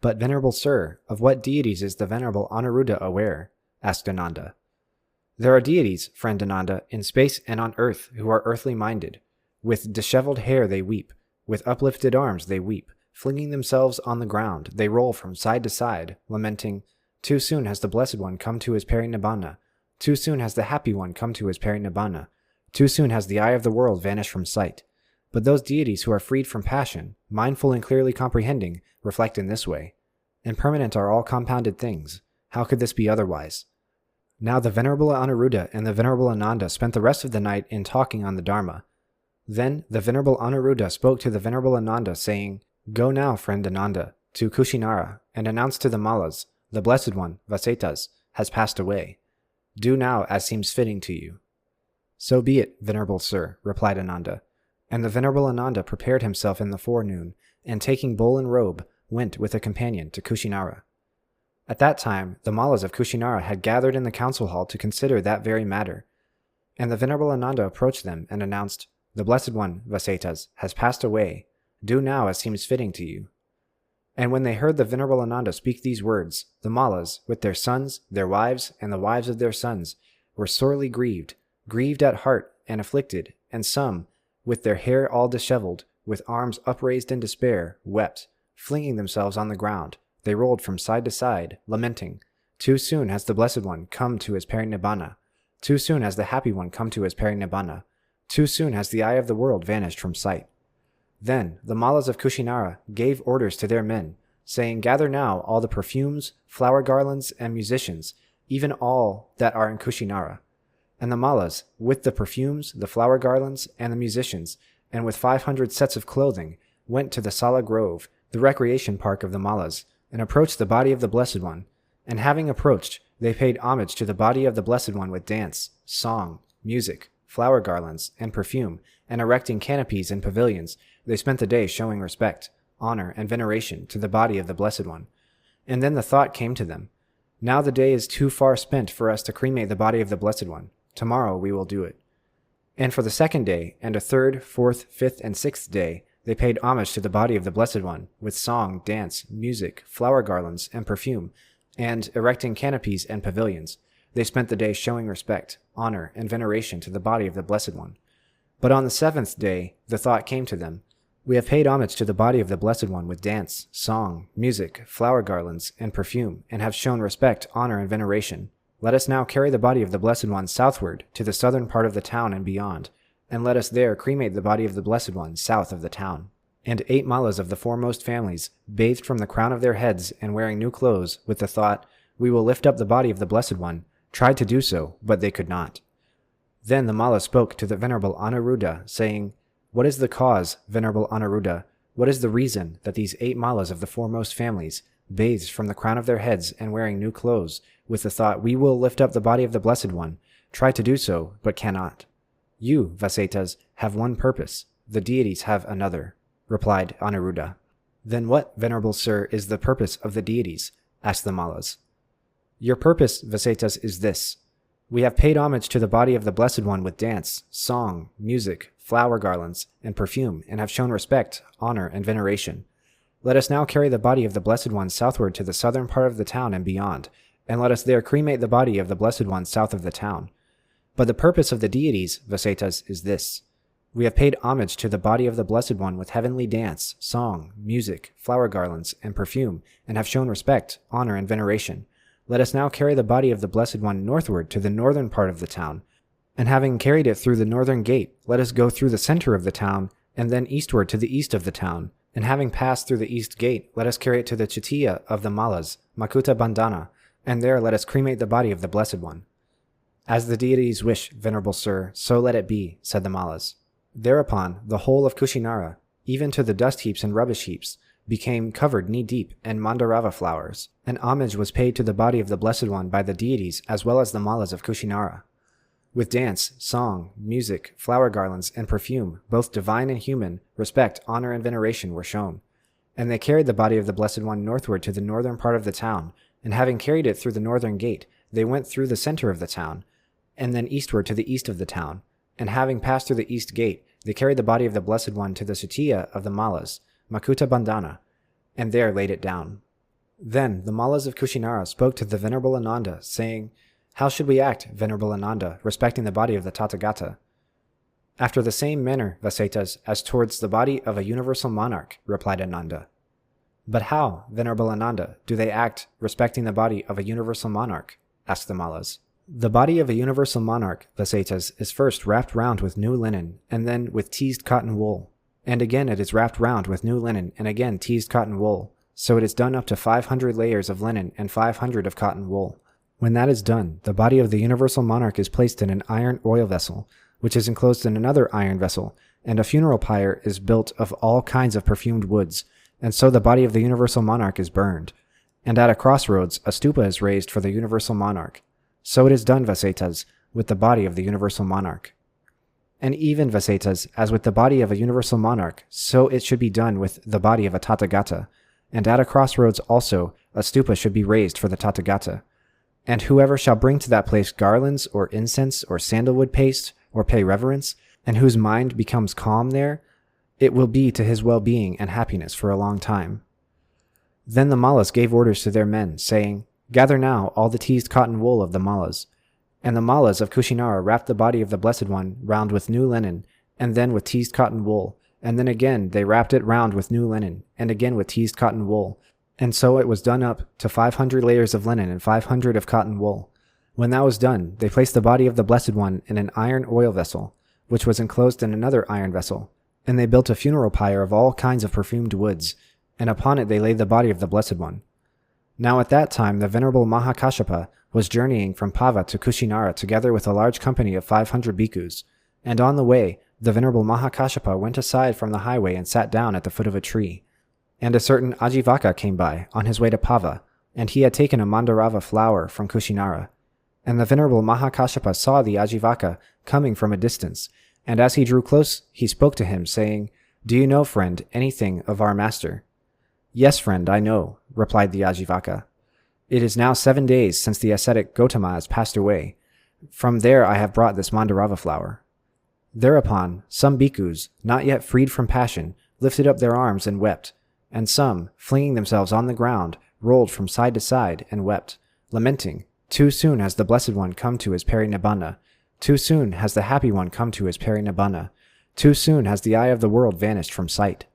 But, Venerable Sir, of what deities is the Venerable Anuruddha aware? Asked Ananda. There are deities, friend Ananda, in space and on earth who are earthly minded. With disheveled hair they weep, with uplifted arms they weep, flinging themselves on the ground, they roll from side to side, lamenting, Too soon has the Blessed One come to his parinibbana. Too soon has the Happy One come to his parinibbana. Too soon has the eye of the world vanished from sight. But those deities who are freed from passion, mindful and clearly comprehending, reflect in this way, Impermanent are all compounded things. How could this be otherwise? Now the Venerable Anuruddha and the Venerable Ananda spent the rest of the night in talking on the Dharma. Then the Venerable Anuruddha spoke to the Venerable Ananda, saying, Go now, friend Ananda, to Kushinara, and announce to the Mallas, the Blessed One, Vasetas, has passed away. Do now as seems fitting to you. So be it, Venerable Sir, replied Ananda. And the Venerable Ananda prepared himself in the forenoon, and taking bowl and robe, went with a companion to Kushinara. At that time, the Mallas of Kushinara had gathered in the council hall to consider that very matter. And the Venerable Ananda approached them and announced, The Blessed One, Vasetas, has passed away. Do now as seems fitting to you. And when they heard the Venerable Ananda speak these words, the Mallas, with their sons, their wives, and the wives of their sons, were sorely grieved at heart and afflicted, and some, with their hair all disheveled, with arms upraised in despair, wept, flinging themselves on the ground. They rolled from side to side, lamenting, Too soon has the Blessed One come to his parinibbana. Too soon has the Happy One come to his parinibbana. Too soon has the eye of the world vanished from sight. Then the Mallas of Kushinara gave orders to their men, saying, "Gather now all the perfumes, flower garlands, and musicians, even all that are in Kushinara." And the Mallas, with the perfumes, the flower garlands, and the musicians, and with 500 sets of clothing, went to the Sala Grove, the recreation park of the Mallas, and approached the body of the Blessed One. And having approached, they paid homage to the body of the Blessed One with dance, song, music, flower garlands, and perfume, and erecting canopies and pavilions, they spent the day showing respect, honor, and veneration to the body of the Blessed One. And then the thought came to them, "Now the day is too far spent for us to cremate the body of the Blessed One. Tomorrow we will do it." And for the second day, and a third, fourth, fifth, and sixth day, they paid homage to the body of the Blessed One, with song, dance, music, flower garlands, and perfume, and erecting canopies and pavilions. They spent the day showing respect, honor, and veneration to the body of the Blessed One. But on the seventh day, the thought came to them, "We have paid homage to the body of the Blessed One with dance, song, music, flower garlands, and perfume, and have shown respect, honor, and veneration. Let us now carry the body of the Blessed One southward to the southern part of the town and beyond, and let us there cremate the body of the Blessed One south of the town." And 8 Mallas of the foremost families, bathed from the crown of their heads and wearing new clothes, with the thought, "We will lift up the body of the Blessed One," tried to do so, but they could not. Then the Malla spoke to the Venerable Anuruddha, saying, "What is the cause, Venerable Anuruddha? What is the reason that these 8 Mallas of the foremost families, bathed from the crown of their heads and wearing new clothes, with the thought, 'We will lift up the body of the Blessed One,' try to do so, but cannot?" "You, Vasetas, have one purpose, the deities have another," replied Anuruddha. "Then what, Venerable Sir, is the purpose of the deities?" asked the Mallas. "Your purpose, Vasetas, is this. We have paid homage to the body of the Blessed One with dance, song, music, flower garlands, and perfume, and have shown respect, honor, and veneration. Let us now carry the body of the Blessed One southward to the southern part of the town and beyond, and let us there cremate the body of the Blessed One south of the town. But the purpose of the deities, Vasetas, is this. We have paid homage to the body of the Blessed One with heavenly dance, song, music, flower garlands, and perfume, and have shown respect, honor, and veneration. Let us now carry the body of the Blessed One northward to the northern part of the town, and having carried it through the northern gate, let us go through the center of the town, and then eastward to the east of the town, and having passed through the east gate, let us carry it to the Chitiya of the Mallas, Makuta Bandhana, and there let us cremate the body of the Blessed One." "As the deities wish, Venerable Sir, so let it be," said the Mallas. Thereupon, the whole of Kushinara, even to the dust heaps and rubbish heaps, became covered knee-deep in mandarava flowers, and homage was paid to the body of the Blessed One by the deities as well as the Mallas of Kushinara. With dance, song, music, flower garlands, and perfume, both divine and human, respect, honor, and veneration were shown. And they carried the body of the Blessed One northward to the northern part of the town, and having carried it through the northern gate, they went through the center of the town, and then eastward to the east of the town. And having passed through the east gate, they carried the body of the Blessed One to the Chitiya of the Mallas, Makuta Bandhana, and there laid it down. Then the Mallas of Kushinara spoke to the Venerable Ananda, saying, "How should we act, Venerable Ananda, respecting the body of the Tathagata?" "After the same manner, Vasetas, as towards the body of a universal monarch," replied Ananda. "But how, Venerable Ananda, do they act respecting the body of a universal monarch?" asked the Mallas. "The body of a universal monarch, Vasetas, is first wrapped round with new linen, and then with teased cotton wool. And again it is wrapped round with new linen, and again teased cotton wool. So it is done up to 500 layers of linen and 500 of cotton wool. When that is done, the body of the universal monarch is placed in an iron oil vessel, which is enclosed in another iron vessel, and a funeral pyre is built of all kinds of perfumed woods, and so the body of the universal monarch is burned. And at a crossroads, a stupa is raised for the universal monarch. So it is done, Vasetas, with the body of the universal monarch. And even, Vasetas, as with the body of a universal monarch, so it should be done with the body of a Tathagata. And at a crossroads also, a stupa should be raised for the Tathagata. And whoever shall bring to that place garlands, or incense, or sandalwood paste, or pay reverence, and whose mind becomes calm there, it will be to his well-being and happiness for a long time." Then the Mallas gave orders to their men, saying, "Gather now all the teased cotton wool of the Mallas." And the Mallas of Kushinara wrapped the body of the Blessed One round with new linen, and then with teased cotton wool, and then again they wrapped it round with new linen, and again with teased cotton wool, and so it was done up to 500 layers of linen and 500 of cotton wool. When that was done, they placed the body of the Blessed One in an iron oil vessel, which was enclosed in another iron vessel, And they built a funeral pyre of all kinds of perfumed woods, and upon it they laid the body of the Blessed One. Now at that time the Venerable Mahakashapa was journeying from Pava to Kushinara together with a large company of 500 bhikkhus, and on the way the Venerable Mahakashapa went aside from the highway and sat down at the foot of a tree. And a certain Ajivaka came by on his way to Pava, and he had taken a Mandarava flower from Kushinara. And the Venerable Mahakashapa saw the Ajivaka coming from a distance, and as he drew close he spoke to him, saying, "Do you know, friend, anything of our master?" "Yes, friend, I know," replied the Ajivaka. "It is now 7 days since the ascetic Gotama has passed away. From there I have brought this Mandarava flower." Thereupon some bhikkhus, not yet freed from passion, lifted up their arms and wept, and some, flinging themselves on the ground, rolled from side to side and wept, lamenting, "Too soon has the Blessed One come to his Parinibbana. Too soon has the Happy One come to his Parinibbana. Too soon has the eye of the world vanished from sight."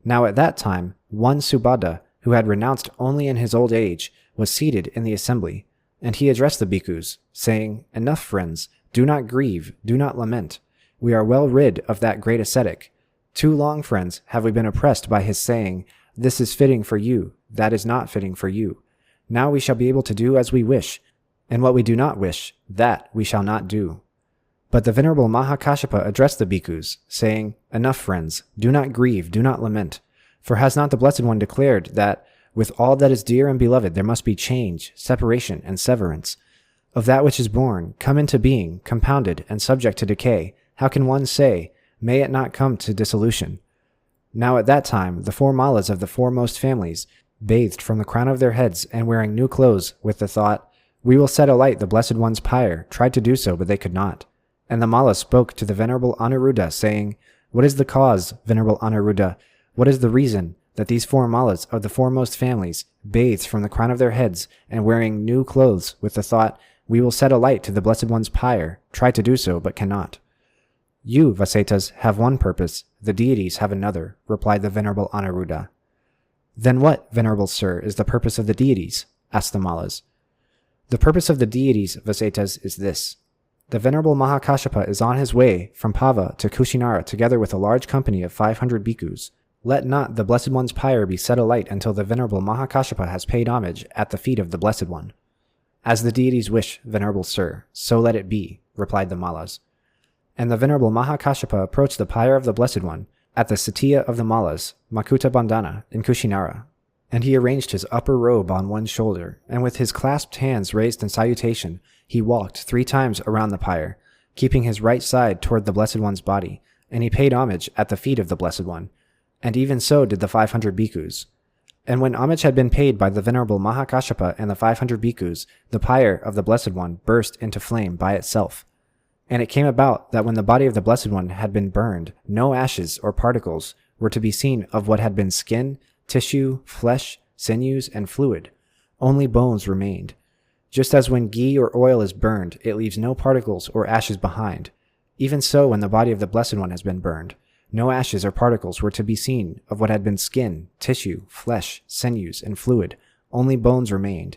Now at that time, one Subhadda, who had renounced only in his old age, was seated in the assembly, and he addressed the bhikkhus, saying, "Enough, friends, do not grieve, do not lament. We are well rid of that great ascetic. Too long, friends, have we been oppressed by his saying, 'This is fitting for you, that is not fitting for you.' Now we shall be able to do as we wish, and what we do not wish, that we shall not do." But the Venerable Mahakashapa addressed the bhikkhus, saying, "Enough, friends, do not grieve, do not lament. For has not the Blessed One declared that, with all that is dear and beloved there must be change, separation, and severance? Of that which is born, come into being, compounded, and subject to decay, how can one say, 'May it not come to dissolution'?" Now at that time the 4 Mallas of the foremost families, bathed from the crown of their heads and wearing new clothes, with the thought, "We will set alight the Blessed One's pyre," tried to do so, but they could not. And the Mallas spoke to the Venerable Anuruddha, saying, "What is the cause, Venerable Anuruddha? What is the reason that these 4 Mallas of the foremost families, bathed from the crown of their heads and wearing new clothes, with the thought, 'We will set alight to the Blessed One's pyre,' try to do so, but cannot?" "You, Vasetas, have one purpose, the deities have another," replied the Venerable Anuruddha. "Then what, Venerable Sir, is the purpose of the deities?" asked the Mallas. "The purpose of the deities, Vasetas, is this. The Venerable Mahakashapa is on his way from Pava to Kushinara together with a large company of 500 bhikkhus. Let not the Blessed One's pyre be set alight until the Venerable Mahakashapa has paid homage at the feet of the Blessed One." "As the deities wish, Venerable Sir, so let it be," replied the Mallas. And the Venerable Mahakashapa approached the pyre of the Blessed One at the Satya of the Mallas, Makuta Bandhana, in Kushinara. And he arranged his upper robe on one shoulder, and with his clasped hands raised in salutation, he walked 3 times around the pyre, keeping his right side toward the Blessed One's body, and he paid homage at the feet of the Blessed One, and even so did the 500 bhikkhus. And when homage had been paid by the Venerable Mahakashapa and the 500 bhikkhus, the pyre of the Blessed One burst into flame by itself. And it came about that when the body of the Blessed One had been burned, no ashes or particles were to be seen of what had been skin, tissue, flesh, sinews, and fluid. Only bones remained. Just as when ghee or oil is burned, it leaves no particles or ashes behind. Even so, when the body of the Blessed One has been burned, no ashes or particles were to be seen of what had been skin, tissue, flesh, sinews, and fluid. Only bones remained.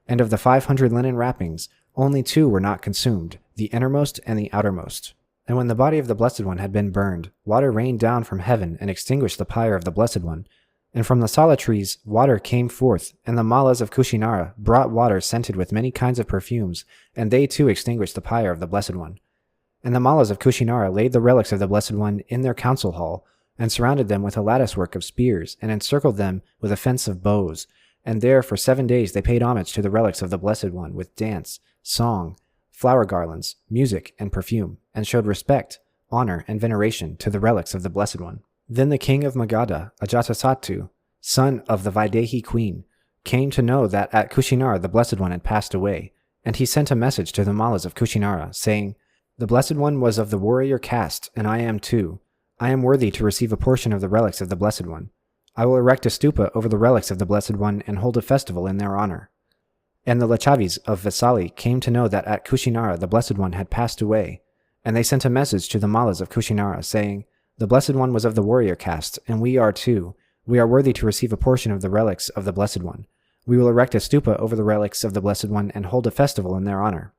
And of the 500 linen wrappings, only 2 were not consumed, the innermost and the outermost. And when the body of the Blessed One had been burned, water rained down from heaven and extinguished the pyre of the Blessed One. And from the sala trees water came forth, and the Mallas of Kushinara brought water scented with many kinds of perfumes, and they too extinguished the pyre of the Blessed One. And the Mallas of Kushinara laid the relics of the Blessed One in their council hall, and surrounded them with a latticework of spears, and encircled them with a fence of bows. And there for 7 days they paid homage to the relics of the Blessed One with dance, song, flower garlands, music, and perfume, and showed respect, honor, and veneration to the relics of the Blessed One. Then the king of Magadha, Ajatasattu, son of the Vaidehi queen, came to know that at Kushinara the Blessed One had passed away, and he sent a message to the Mallas of Kushinara, saying, "The Blessed One was of the warrior caste, and I am too. I am worthy to receive a portion of the relics of the Blessed One. I will erect a stupa over the relics of the Blessed One and hold a festival in their honor." And the Lachavis of Vesali came to know that at Kushinara the Blessed One had passed away, and they sent a message to the Mallas of Kushinara, saying, "The Blessed One was of the warrior caste, and we are too. We are worthy to receive a portion of the relics of the Blessed One. We will erect a stupa over the relics of the Blessed One and hold a festival in their honor."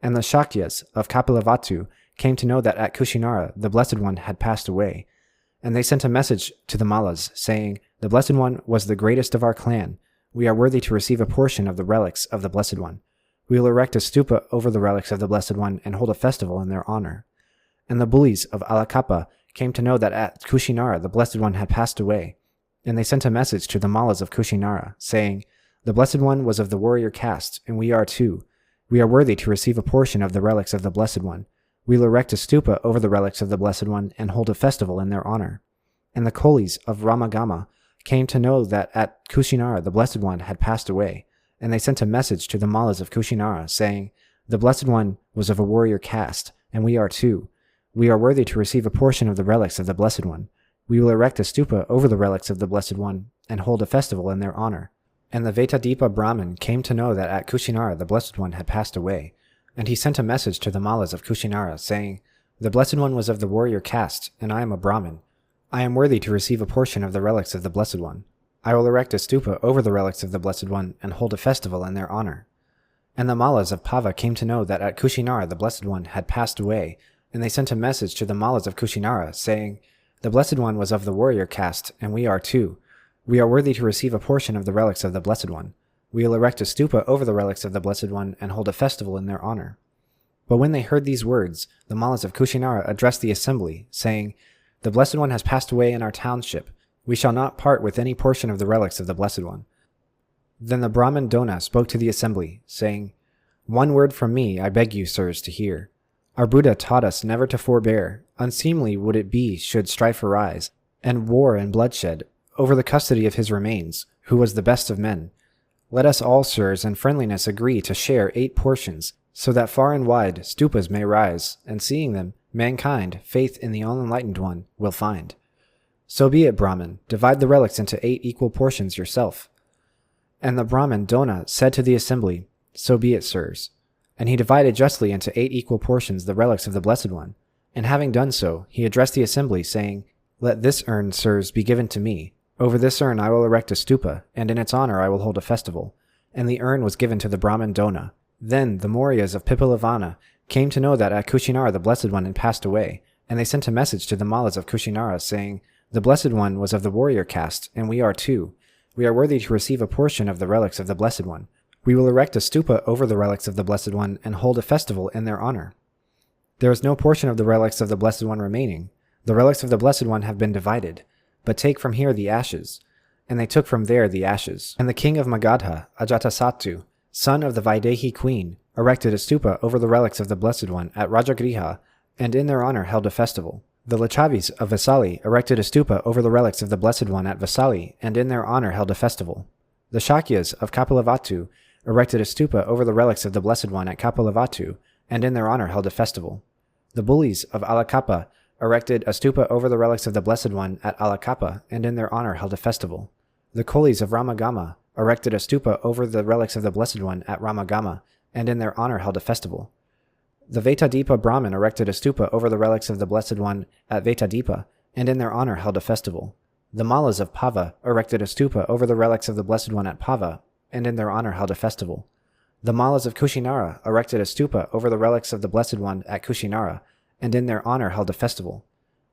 And the Shakyas of Kapilavatthu came to know that at Kushinara the Blessed One had passed away, And they sent a message to the Mallas, saying, "The Blessed One was the greatest of our clan. We are worthy to receive a portion of the relics of the Blessed One. We will erect a stupa over the relics of the Blessed One and hold a festival in their honor." And the bullies of Alakapa came to know that at Kushinara the Blessed One had passed away. And they sent a message to the Mallas of Kushinara, saying, "The Blessed One was of the warrior caste, and we are too. We are worthy to receive a portion of the relics of the Blessed One. We will erect a stupa over the relics of the Blessed One and hold a festival in their honor." And the Kolis of Ramagama came to know that at Kushinara the Blessed One had passed away, and they sent a message to the Mallas of Kushinara, saying, "The Blessed One was of a warrior caste, and we are too. We are worthy to receive a portion of the relics of the Blessed One. We will erect a stupa over the relics of the Blessed One and hold a festival in their honor." And the Vetadipa Brahmin came to know that at Kushinara the Blessed One had passed away, and he sent a message to the Mallas of Kushinara, saying, "The Blessed One was of the warrior caste, and I am a Brahmin. I am worthy to receive a portion of the relics of the Blessed One. I will erect a stupa over the relics of the Blessed One and hold a festival in their honor." And the Mallas of Pava came to know that at Kushinara the Blessed One had passed away, and they sent a message to the Mallas of Kushinara, saying, "The Blessed One was of the warrior caste, and we are too. We are worthy to receive a portion of the relics of the Blessed One. We will erect a stupa over the relics of the Blessed One and hold a festival in their honor." But when they heard these words, the Mallas of Kushinara addressed the assembly, saying, "The Blessed One has passed away in our township. We shall not part with any portion of the relics of the Blessed One." Then the Brahmin Dona spoke to the assembly, saying, "One word from me I beg you, sirs, to hear. Our Buddha taught us never to forbear. Unseemly would it be should strife arise, and war and bloodshed, over the custody of his remains, who was the best of men. Let us all, sirs, in friendliness agree to share 8 portions, so that far and wide stupas may rise, and seeing them, mankind, faith in the all-enlightened one, will find. So be it, Brahmin, divide the relics into 8 equal portions yourself." And the Brahmin Dona said to the assembly, "So be it, sirs." And he divided justly into 8 equal portions the relics of the Blessed One. And having done so, he addressed the assembly, saying, "Let this urn, sirs, be given to me. Over this urn I will erect a stupa, and in its honor I will hold a festival." And the urn was given to the Brahmin Dona. Then the Mauryas of Pipilavana came to know that at Kushinara the Blessed One had passed away, and they sent a message to the Mallas of Kushinara, saying, "The Blessed One was of the warrior caste, and we are too. We are worthy to receive a portion of the relics of the Blessed One. We will erect a stupa over the relics of the Blessed One and hold a festival in their honor. There is no portion of the relics of the Blessed One remaining. The relics of the Blessed One have been divided. But take from here the ashes." And they took from there the ashes. And the king of Magadha, Ajatasattu, son of the Vaidehi queen, erected a stupa over the relics of the Blessed One at Rajagriha, and in their honor held a festival. The Lichavis of Vasali erected a stupa over the relics of the Blessed One at Vasali, and in their honor held a festival. The Shakyas of Kapilavatthu erected a stupa over the relics of the Blessed One at Kapilavatthu, and in their honor held a festival. The bullies of Alakapa erected a stupa over the relics of the Blessed One at Alakapa, and in their honor held a festival. The Kolis of Ramagama erected a stupa over the relics of the Blessed One at Ramagama, and in their honor held a festival. The Vetadipa Brahmin erected a stupa over the relics of the Blessed One at Vetadipa, and in their honor held a festival. The Mallas of Pava erected a stupa over the relics of the Blessed One at Pava, and in their honor held a festival. The Mallas of Kushinara erected a stupa over the relics of the Blessed One at Kushinara, and in their honor held a festival.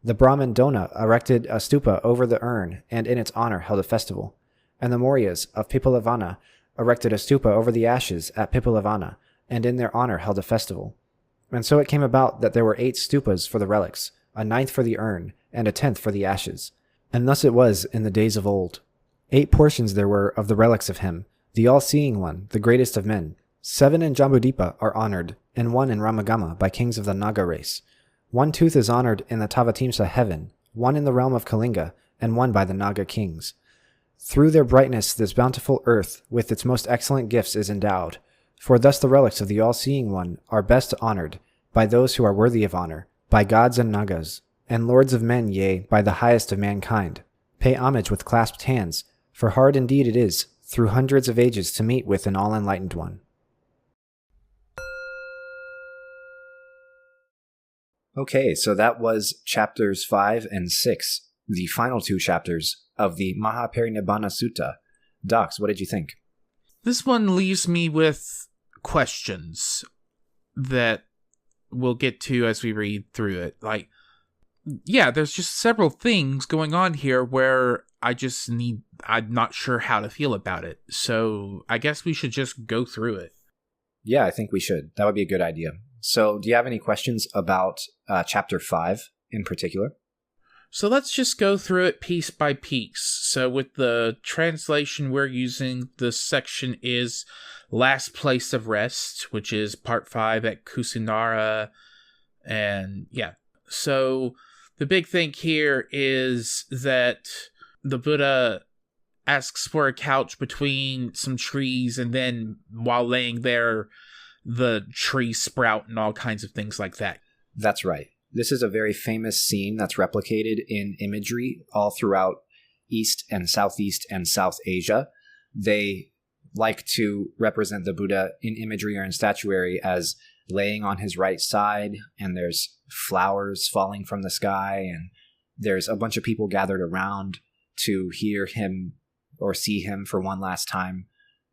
The Brahmin Dona erected a stupa over the urn, and in its honor held a festival. And the Mauryas of Pipilavana erected a stupa over the ashes at Pipilavana, and in their honor held a festival. And so it came about that there were 8 stupas for the relics, a 9th for the urn, and a 10th for the ashes. And thus it was in the days of old. 8 portions there were of the relics of him, the all-seeing one, the greatest of men. 7 in Jambudipa are honored, and 1 in Ramagama by kings of the Naga race. 1 tooth is honored in the Tavatimsa heaven, 1 in the realm of Kalinga, and 1 by the Naga kings. Through their brightness this bountiful earth with its most excellent gifts is endowed, for thus the relics of the all-seeing one are best honored, by those who are worthy of honor, by gods and Nagas, and lords of men, yea, by the highest of mankind. Pay homage with clasped hands, for hard indeed it is, through hundreds of ages to meet with an all-enlightened one. Okay, so that was chapters 5 and 6, the final 2 chapters of the Mahaparinibbana Sutta. Docs, what did you think? This one leaves me with questions that we'll get to as we read through it. Like, Yeah, there's just several things going on here where I'm not sure how to feel about it. So I guess we should just go through it. Yeah, I think we should. That would be a good idea. So do you have any questions about Chapter 5 in particular? So let's just go through it piece by piece. So with the translation we're using, this section is Last Place of Rest, which is part 5 at Kusinara. And yeah, so the big thing here is that the Buddha asks for a couch between some trees, and then while laying there, the trees sprout and all kinds of things like that. That's right. This is a very famous scene that's replicated in imagery all throughout East and Southeast and South Asia. They like to represent the Buddha in imagery or in statuary as laying on his right side, and there's flowers falling from the sky, and there's a bunch of people gathered around to hear him or see him for one last time.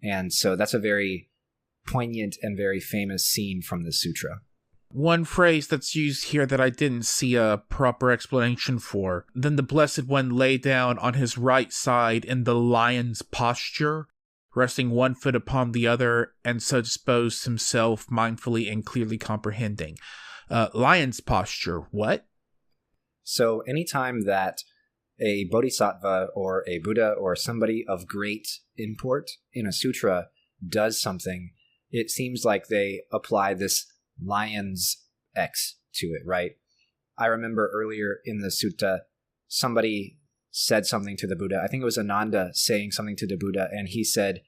And so that's a very poignant and very famous scene from the sutra. One phrase that's used here that I didn't see a proper explanation for. Then the Blessed One lay down on his right side in the lion's posture, resting one foot upon the other, and so disposed himself mindfully and clearly comprehending. Lion's posture, what? So anytime that a bodhisattva or a Buddha or somebody of great import in a sutra does something, it seems like they apply this lion's X to it, right? I remember earlier in the sutta, somebody said something to the Buddha. I think it was Ananda saying something to the Buddha, and he said,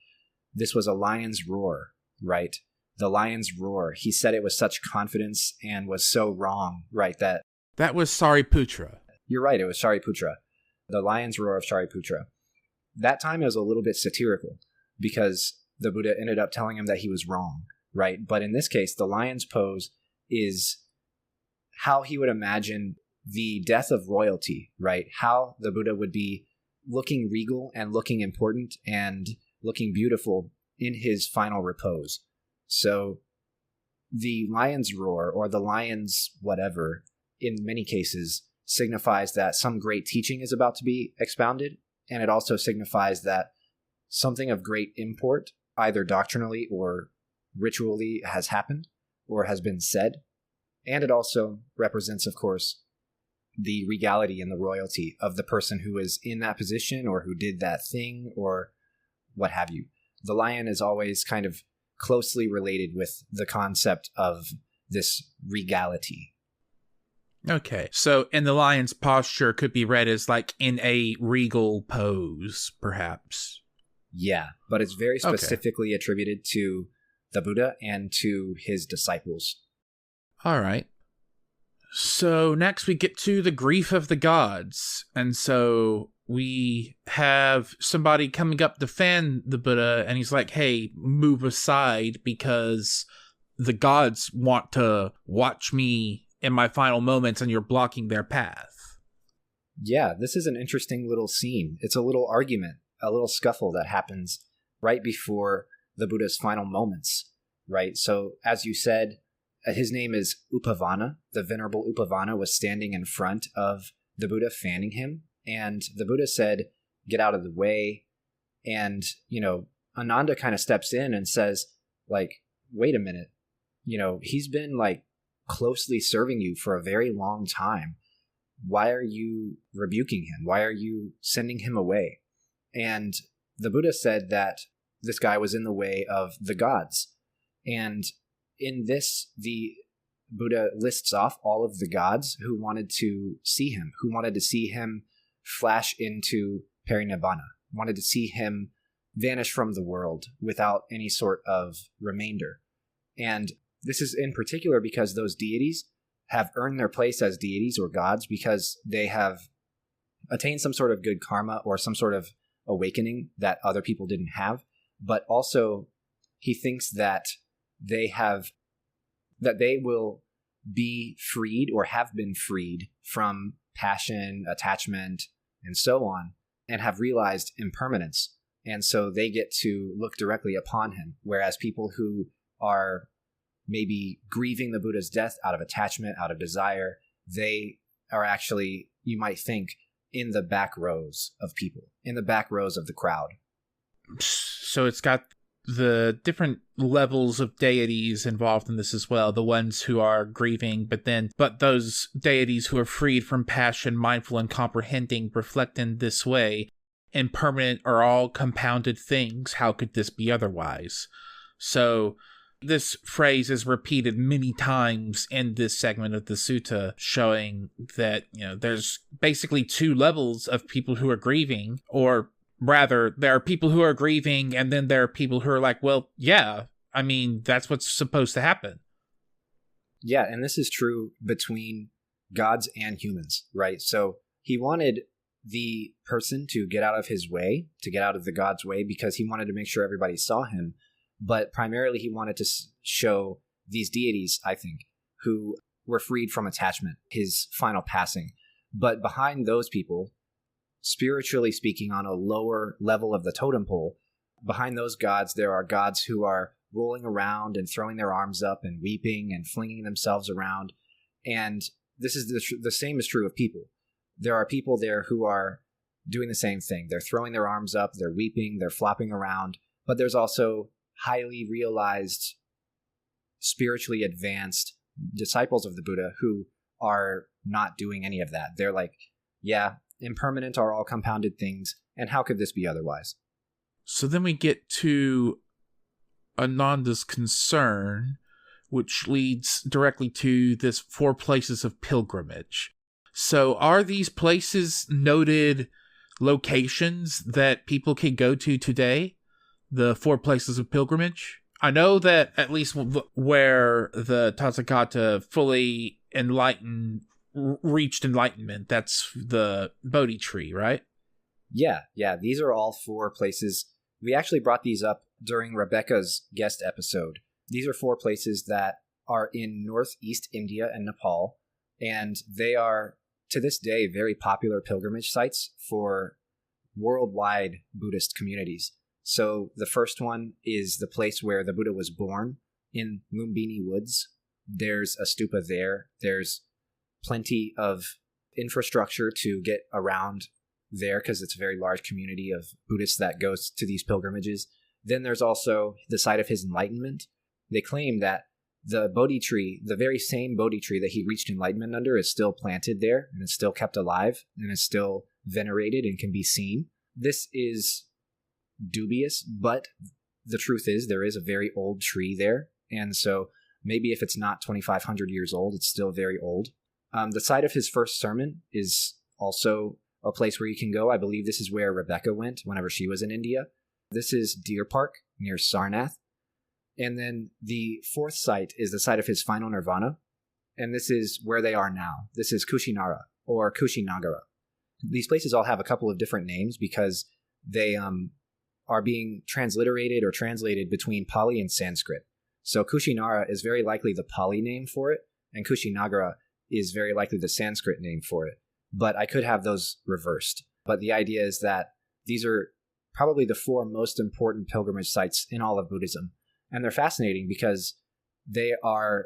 this was a lion's roar, right? The lion's roar. He said it with such confidence and was so wrong, right? That was Sariputra. You're right, it was Shariputra. The lion's roar of Shariputra. That time it was a little bit satirical because the Buddha ended up telling him that he was wrong, right? But in this case, the lion's pose is how he would imagine the death of royalty, right? How the Buddha would be looking regal and looking important and looking beautiful in his final repose. So the lion's roar or the lion's whatever, in many cases, signifies that some great teaching is about to be expounded, and it also signifies that something of great import, either doctrinally or ritually, has happened or has been said. And it also represents, of course, the regality and the royalty of the person who is in that position or who did that thing or what have you. The lion is always kind of closely related with the concept of this regality. Okay, so in the lion's posture could be read as like in a regal pose, perhaps. Yeah, but it's very specifically attributed to the Buddha and to his disciples. All right. So next we get to the grief of the gods. And so we have somebody coming up to fan the Buddha, and he's like, hey, move aside because the gods want to watch me in my final moments and you're blocking their path. Yeah, this is an interesting little scene. It's a little argument, a little scuffle that happens right before the Buddha's final moments, right? So as you said, his name is Upavana. The Venerable Upavana was standing in front of the Buddha fanning him, and the Buddha said, get out of the way. And, Ananda kind of steps in and says, like, wait a minute, he's been like closely serving you for a very long time. Why are you rebuking him? Why are you sending him away? And the Buddha said that this guy was in the way of the gods. And in this, the Buddha lists off all of the gods who wanted to see him, who wanted to see him flash into Parinibbana, wanted to see him vanish from the world without any sort of remainder. And this is in particular because those deities have earned their place as deities or gods because they have attained some sort of good karma or some sort of awakening that other people didn't have. But also, he thinks that they will be freed or have been freed from passion, attachment, and so on, and have realized impermanence. And so they get to look directly upon him, whereas people who are maybe grieving the Buddha's death out of attachment, out of desire, they are actually, you might think, in the back rows of people, in the back rows of the crowd. So it's got the different levels of deities involved in this as well. The ones who are grieving, but those deities who are freed from passion, mindful and comprehending, reflect in this way. Impermanent are all compounded things. How could this be otherwise? So this phrase is repeated many times in this segment of the sutta, showing that, there's basically two levels of people who are grieving, or rather, there are people who are grieving, and then there are people who are like, well, yeah, I mean, that's what's supposed to happen. Yeah, and this is true between gods and humans, right? So he wanted the person to get out of his way, to get out of the god's way, because he wanted to make sure everybody saw him. But primarily he wanted to show these deities, I think, who were freed from attachment, his final passing. But behind those people, spiritually speaking, on a lower level of the totem pole, behind those gods, there are gods who are rolling around and throwing their arms up and weeping and flinging themselves around. And this is the same is true of people. There are people there who are doing the same thing. They're throwing their arms up, they're weeping, they're flopping around. But there's also highly realized, spiritually advanced disciples of the Buddha who are not doing any of that. They're like, yeah, impermanent are all compounded things, and how could this be otherwise? So then we get to Ananda's concern, which leads directly to this 4 places of pilgrimage. So are these places noted locations that people can go to today? The 4 places of pilgrimage? I know that at least where the Tathagata fully reached enlightenment, that's the Bodhi tree, right? Yeah, these are all 4 places. We actually brought these up during Rebecca's guest episode. These are 4 places that are in northeast India and Nepal, and they are, to this day, very popular pilgrimage sites for worldwide Buddhist communities. So the first one is the place where the Buddha was born, in Lumbini Woods. There's a stupa there. There's plenty of infrastructure to get around there because it's a very large community of Buddhists that goes to these pilgrimages. Then there's also the site of his enlightenment. They claim that the Bodhi tree, the very same Bodhi tree that he reached enlightenment under, is still planted there and is still kept alive and is still venerated and can be seen. This is dubious, but the truth is there is a very old tree there, and so maybe if it's not 2,500 years old, it's still very old. The site of his first sermon is also a place where you can go. I believe this is where Rebecca went whenever she was in India. This is Deer Park near Sarnath. And then the 4th site is the site of his final nirvana, and this is where they are now. This is Kushinara or Kushinagara. These places all have a couple of different names because they are being transliterated or translated between Pali and Sanskrit. So Kushinara is very likely the Pali name for it, and Kushinagara is very likely the Sanskrit name for it. But I could have those reversed. But the idea is that these are probably the 4 most important pilgrimage sites in all of Buddhism. And they're fascinating because they are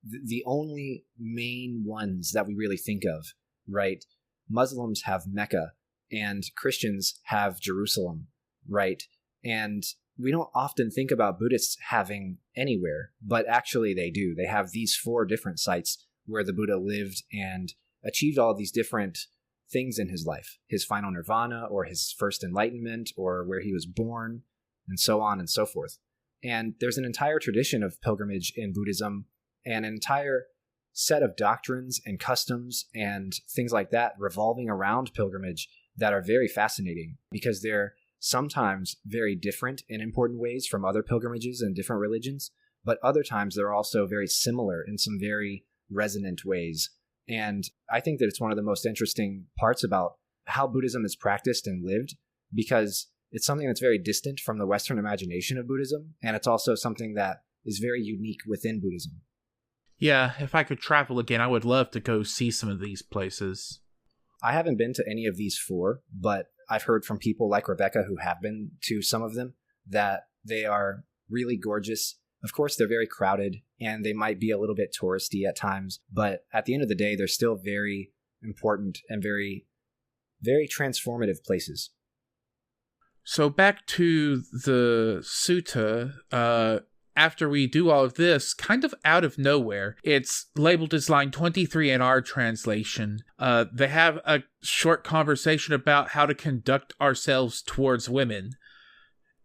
the only main ones that we really think of, right? Muslims have Mecca and Christians have Jerusalem, right? And we don't often think about Buddhists having anywhere, but actually they do. They have these 4 different sites where the Buddha lived and achieved all these different things in his life. His final nirvana, or his first enlightenment, or where he was born, and so on and so forth. And there's an entire tradition of pilgrimage in Buddhism, and an entire set of doctrines and customs and things like that revolving around pilgrimage that are very fascinating because they're sometimes very different in important ways from other pilgrimages and different religions, but other times they're also very similar in some very resonant ways. And I think that it's one of the most interesting parts about how Buddhism is practiced and lived, because it's something that's very distant from the Western imagination of Buddhism, and it's also something that is very unique within Buddhism. Yeah, if I could travel again, I would love to go see some of these places. I haven't been to any of these 4, but I've heard from people like Rebecca who have been to some of them that they are really gorgeous. Of course, they're very crowded and they might be a little bit touristy at times, but at the end of the day, they're still very important and very, very transformative places. So back to the sutta, after we do all of this, kind of out of nowhere, it's labeled as line 23 in our translation. They have a short conversation about how to conduct ourselves towards women.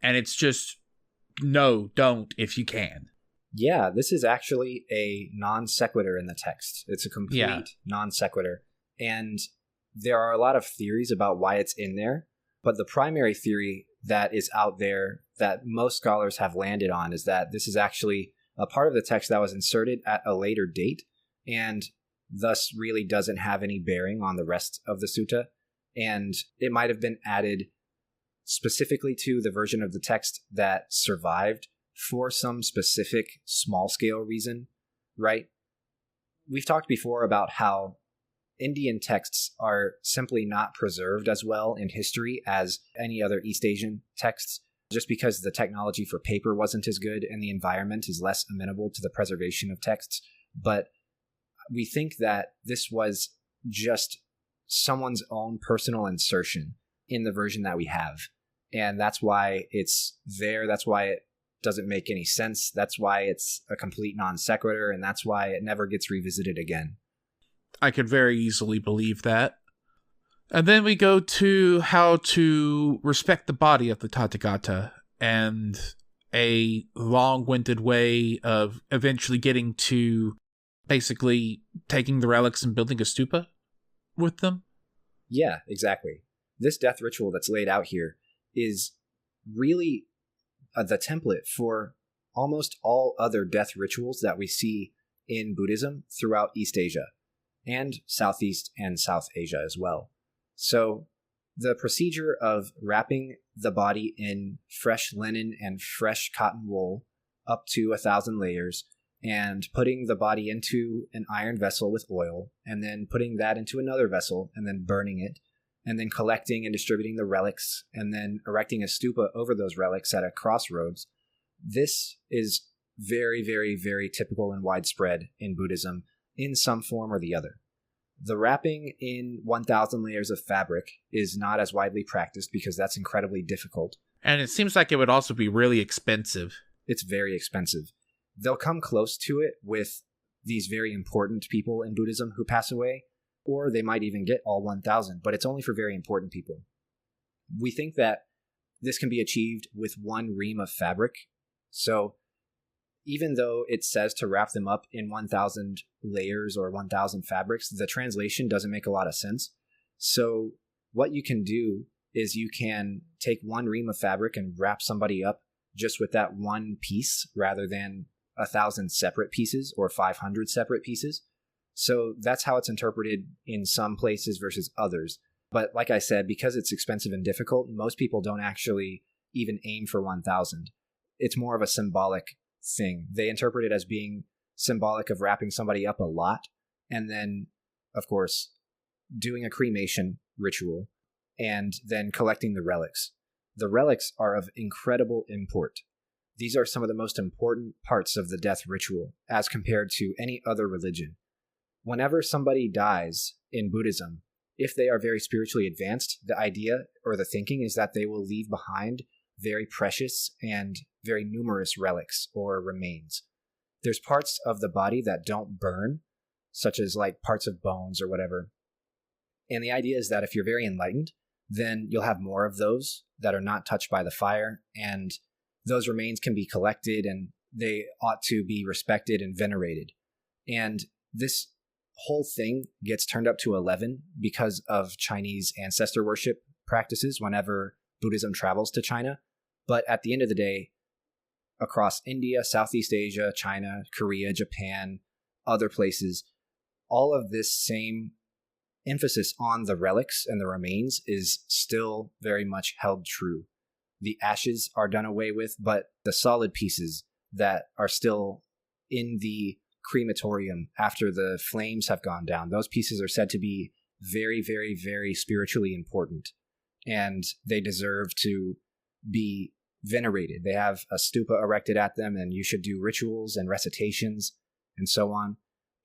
And it's just, no, don't if you can. Yeah, this is actually a non sequitur in the text. It's a complete non sequitur. And there are a lot of theories about why it's in there. But the primary theory that is out there that most scholars have landed on is that this is actually a part of the text that was inserted at a later date and thus really doesn't have any bearing on the rest of the sutta. And it might have been added specifically to the version of the text that survived for some specific small-scale reason, right? We've talked before about how Indian texts are simply not preserved as well in history as any other East Asian texts, just because the technology for paper wasn't as good and the environment is less amenable to the preservation of texts. But we think that this was just someone's own personal insertion in the version that we have. And that's why it's there. That's why it doesn't make any sense. That's why it's a complete non sequitur. And that's why it never gets revisited again. I could very easily believe that. And then we go to how to respect the body of the Tathagata and a long-winded way of eventually getting to basically taking the relics and building a stupa with them. Yeah, exactly. This death ritual that's laid out here is really the template for almost all other death rituals that we see in Buddhism throughout East Asia and Southeast and South Asia as well. So the procedure of wrapping the body in fresh linen and fresh cotton wool up to 1,000 layers and putting the body into an iron vessel with oil and then putting that into another vessel and then burning it and then collecting and distributing the relics and then erecting a stupa over those relics at a crossroads. This is very, very, very typical and widespread in Buddhism in some form or the other. The wrapping in 1,000 layers of fabric is not as widely practiced because that's incredibly difficult. And it seems like it would also be really expensive. It's very expensive. They'll come close to it with these very important people in Buddhism who pass away, or they might even get all 1,000, but it's only for very important people. We think that this can be achieved with one ream of fabric. So even though it says to wrap them up in 1,000 layers or 1,000 fabrics, the translation doesn't make a lot of sense. So what you can do is you can take one ream of fabric and wrap somebody up just with that one piece rather than 1,000 separate pieces or 500 separate pieces. So that's how it's interpreted in some places versus others. But like I said, because it's expensive and difficult, most people don't actually even aim for 1,000. It's more of a symbolic thing. They interpret it as being symbolic of wrapping somebody up a lot and then, of course, doing a cremation ritual and then collecting the relics. The relics are of incredible import. These are some of the most important parts of the death ritual as compared to any other religion. Whenever somebody dies in Buddhism, if they are very spiritually advanced, the idea or the thinking is that they will leave behind very precious and very numerous relics or remains. There's parts of the body that don't burn, such as like parts of bones or whatever. And the idea is that if you're very enlightened, then you'll have more of those that are not touched by the fire, and those remains can be collected and they ought to be respected and venerated. And this whole thing gets turned up to 11 because of Chinese ancestor worship practices whenever Buddhism travels to China. But at the end of the day, across India, Southeast Asia, China, Korea, Japan, other places, all of this same emphasis on the relics and the remains is still very much held true. The ashes are done away with, but the solid pieces that are still in the crematorium after the flames have gone down, those pieces are said to be very, very, very spiritually important, and they deserve to be venerated. They have a stupa erected at them, and you should do rituals and recitations and so on.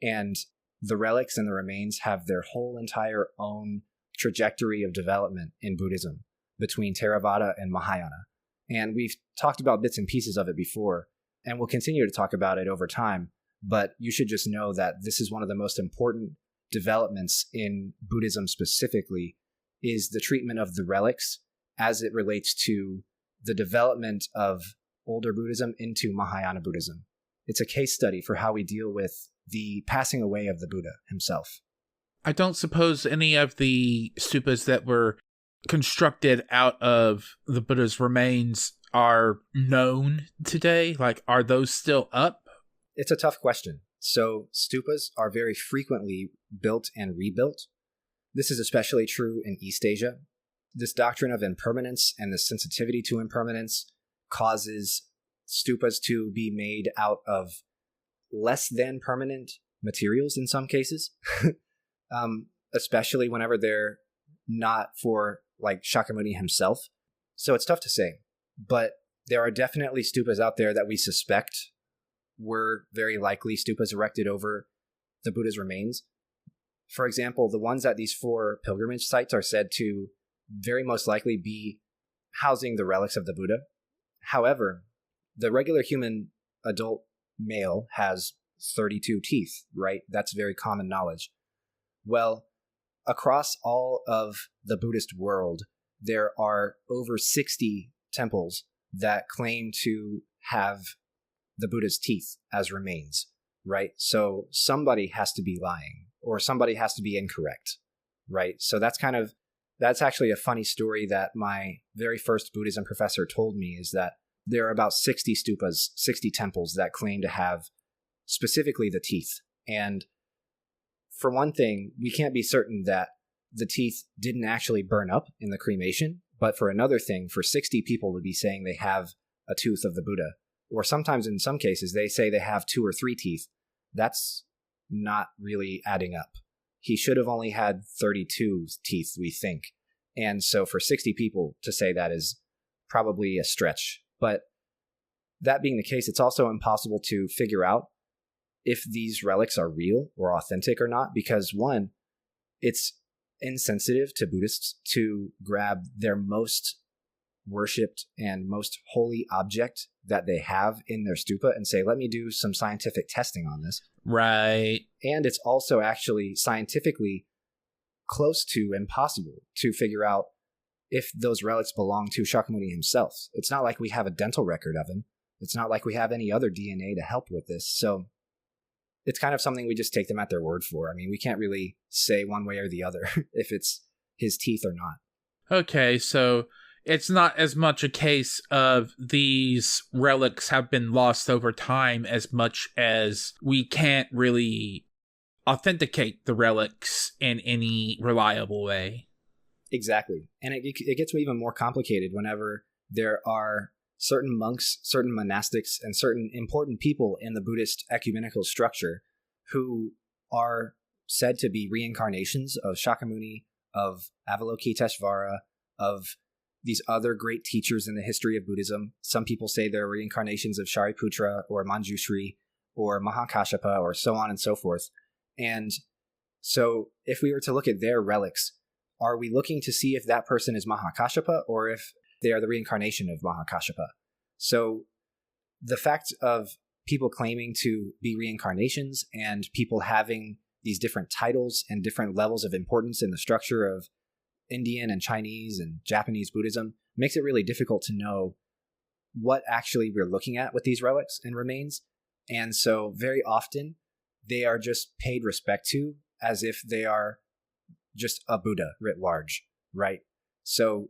And the relics and the remains have their whole entire own trajectory of development in Buddhism between Theravada and Mahayana. And we've talked about bits and pieces of it before, and we'll continue to talk about it over time. But you should just know that this is one of the most important developments in Buddhism specifically, is the treatment of the relics as it relates to the development of older Buddhism into Mahayana Buddhism. It's a case study for how we deal with the passing away of the Buddha himself. I don't suppose any of the stupas that were constructed out of the Buddha's remains are known today? Like, are those still up? It's a tough question. So stupas are very frequently built and rebuilt. This is especially true in East Asia. This doctrine of impermanence and the sensitivity to impermanence causes stupas to be made out of less than permanent materials in some cases, especially whenever they're not for like Shakyamuni himself. So it's tough to say, but there are definitely stupas out there that we suspect were very likely stupas erected over the Buddha's remains. For example, the ones at these 4 pilgrimage sites are said to very most likely be housing the relics of the Buddha. However, the regular human adult male has 32 teeth, right? That's very common knowledge. Well, across all of the Buddhist world, there are over 60 temples that claim to have the Buddha's teeth as remains, right? So somebody has to be lying, or somebody has to be incorrect, right? So that's actually a funny story that my very first Buddhism professor told me, is that there are about 60 stupas, 60 temples that claim to have specifically the teeth. And for one thing, we can't be certain that the teeth didn't actually burn up in the cremation. But for another thing, for 60 people to be saying they have a tooth of the Buddha, or sometimes in some cases they say they have 2 or 3 teeth, that's not really adding up. He should have only had 32 teeth, we think. And so for 60 people to say that is probably a stretch. But that being the case, it's also impossible to figure out if these relics are real or authentic or not, because one, it's insensitive to Buddhists to grab their most worshipped and most holy object that they have in their stupa and say, let me do some scientific testing on this. Right. And it's also actually scientifically close to impossible to figure out if those relics belong to Shakyamuni himself. It's not like we have a dental record of him. It's not like we have any other DNA to help with this. So it's kind of something we just take them at their word for. I mean, we can't really say one way or the other if it's his teeth or not. Okay, so it's not as much a case of these relics have been lost over time as much as we can't really authenticate the relics in any reliable way. Exactly. And it gets even more complicated whenever there are certain monks, certain monastics, and certain important people in the Buddhist ecumenical structure who are said to be reincarnations of Shakyamuni, of Avalokiteshvara, of these other great teachers in the history of Buddhism. Some people say they're reincarnations of Shariputra or Manjushri or Mahakashapa or so on and so forth. And so if we were to look at their relics, are we looking to see if that person is Mahakashapa or if they are the reincarnation of Mahakashapa? So the fact of people claiming to be reincarnations and people having these different titles and different levels of importance in the structure of Indian and Chinese and Japanese Buddhism makes it really difficult to know what actually we're looking at with these relics and remains. And so very often they are just paid respect to as if they are just a Buddha writ large, right? So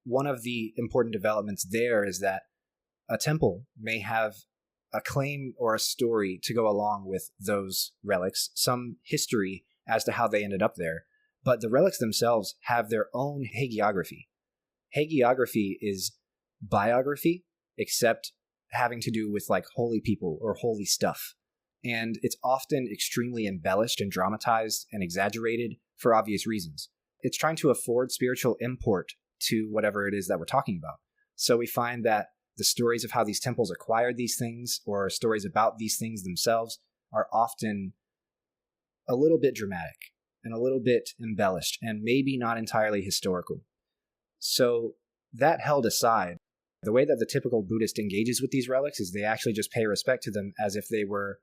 one of the important developments there is that a temple may have a claim or a story to go along with those relics, some history as to how they ended up there. But the relics themselves have their own hagiography. Hagiography is biography, except having to do with like holy people or holy stuff. And it's often extremely embellished and dramatized and exaggerated for obvious reasons. It's trying to afford spiritual import to whatever it is that we're talking about. So we find that the stories of how these temples acquired these things or stories about these things themselves are often a little bit dramatic and a little bit embellished and maybe not entirely historical. So that held aside, the way that the typical Buddhist engages with these relics is they actually just pay respect to them as if they were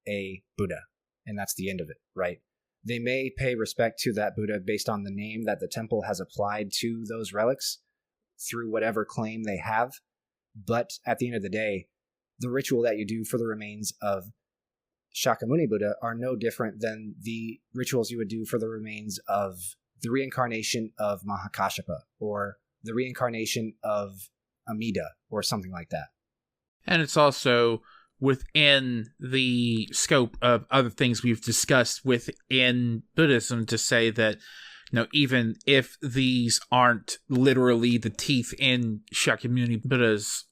a Buddha, and that's the end of it, right? They may pay respect to that Buddha based on the name that the temple has applied to those relics through whatever claim they have, but at the end of the day, the ritual that you do for the remains of Shakyamuni Buddha are no different than the rituals you would do for the remains of the reincarnation of Mahakashapa or the reincarnation of Amida or something like that. And it's also within the scope of other things we've discussed within Buddhism to say that, even if these aren't literally the teeth in Shakyamuni Buddha's,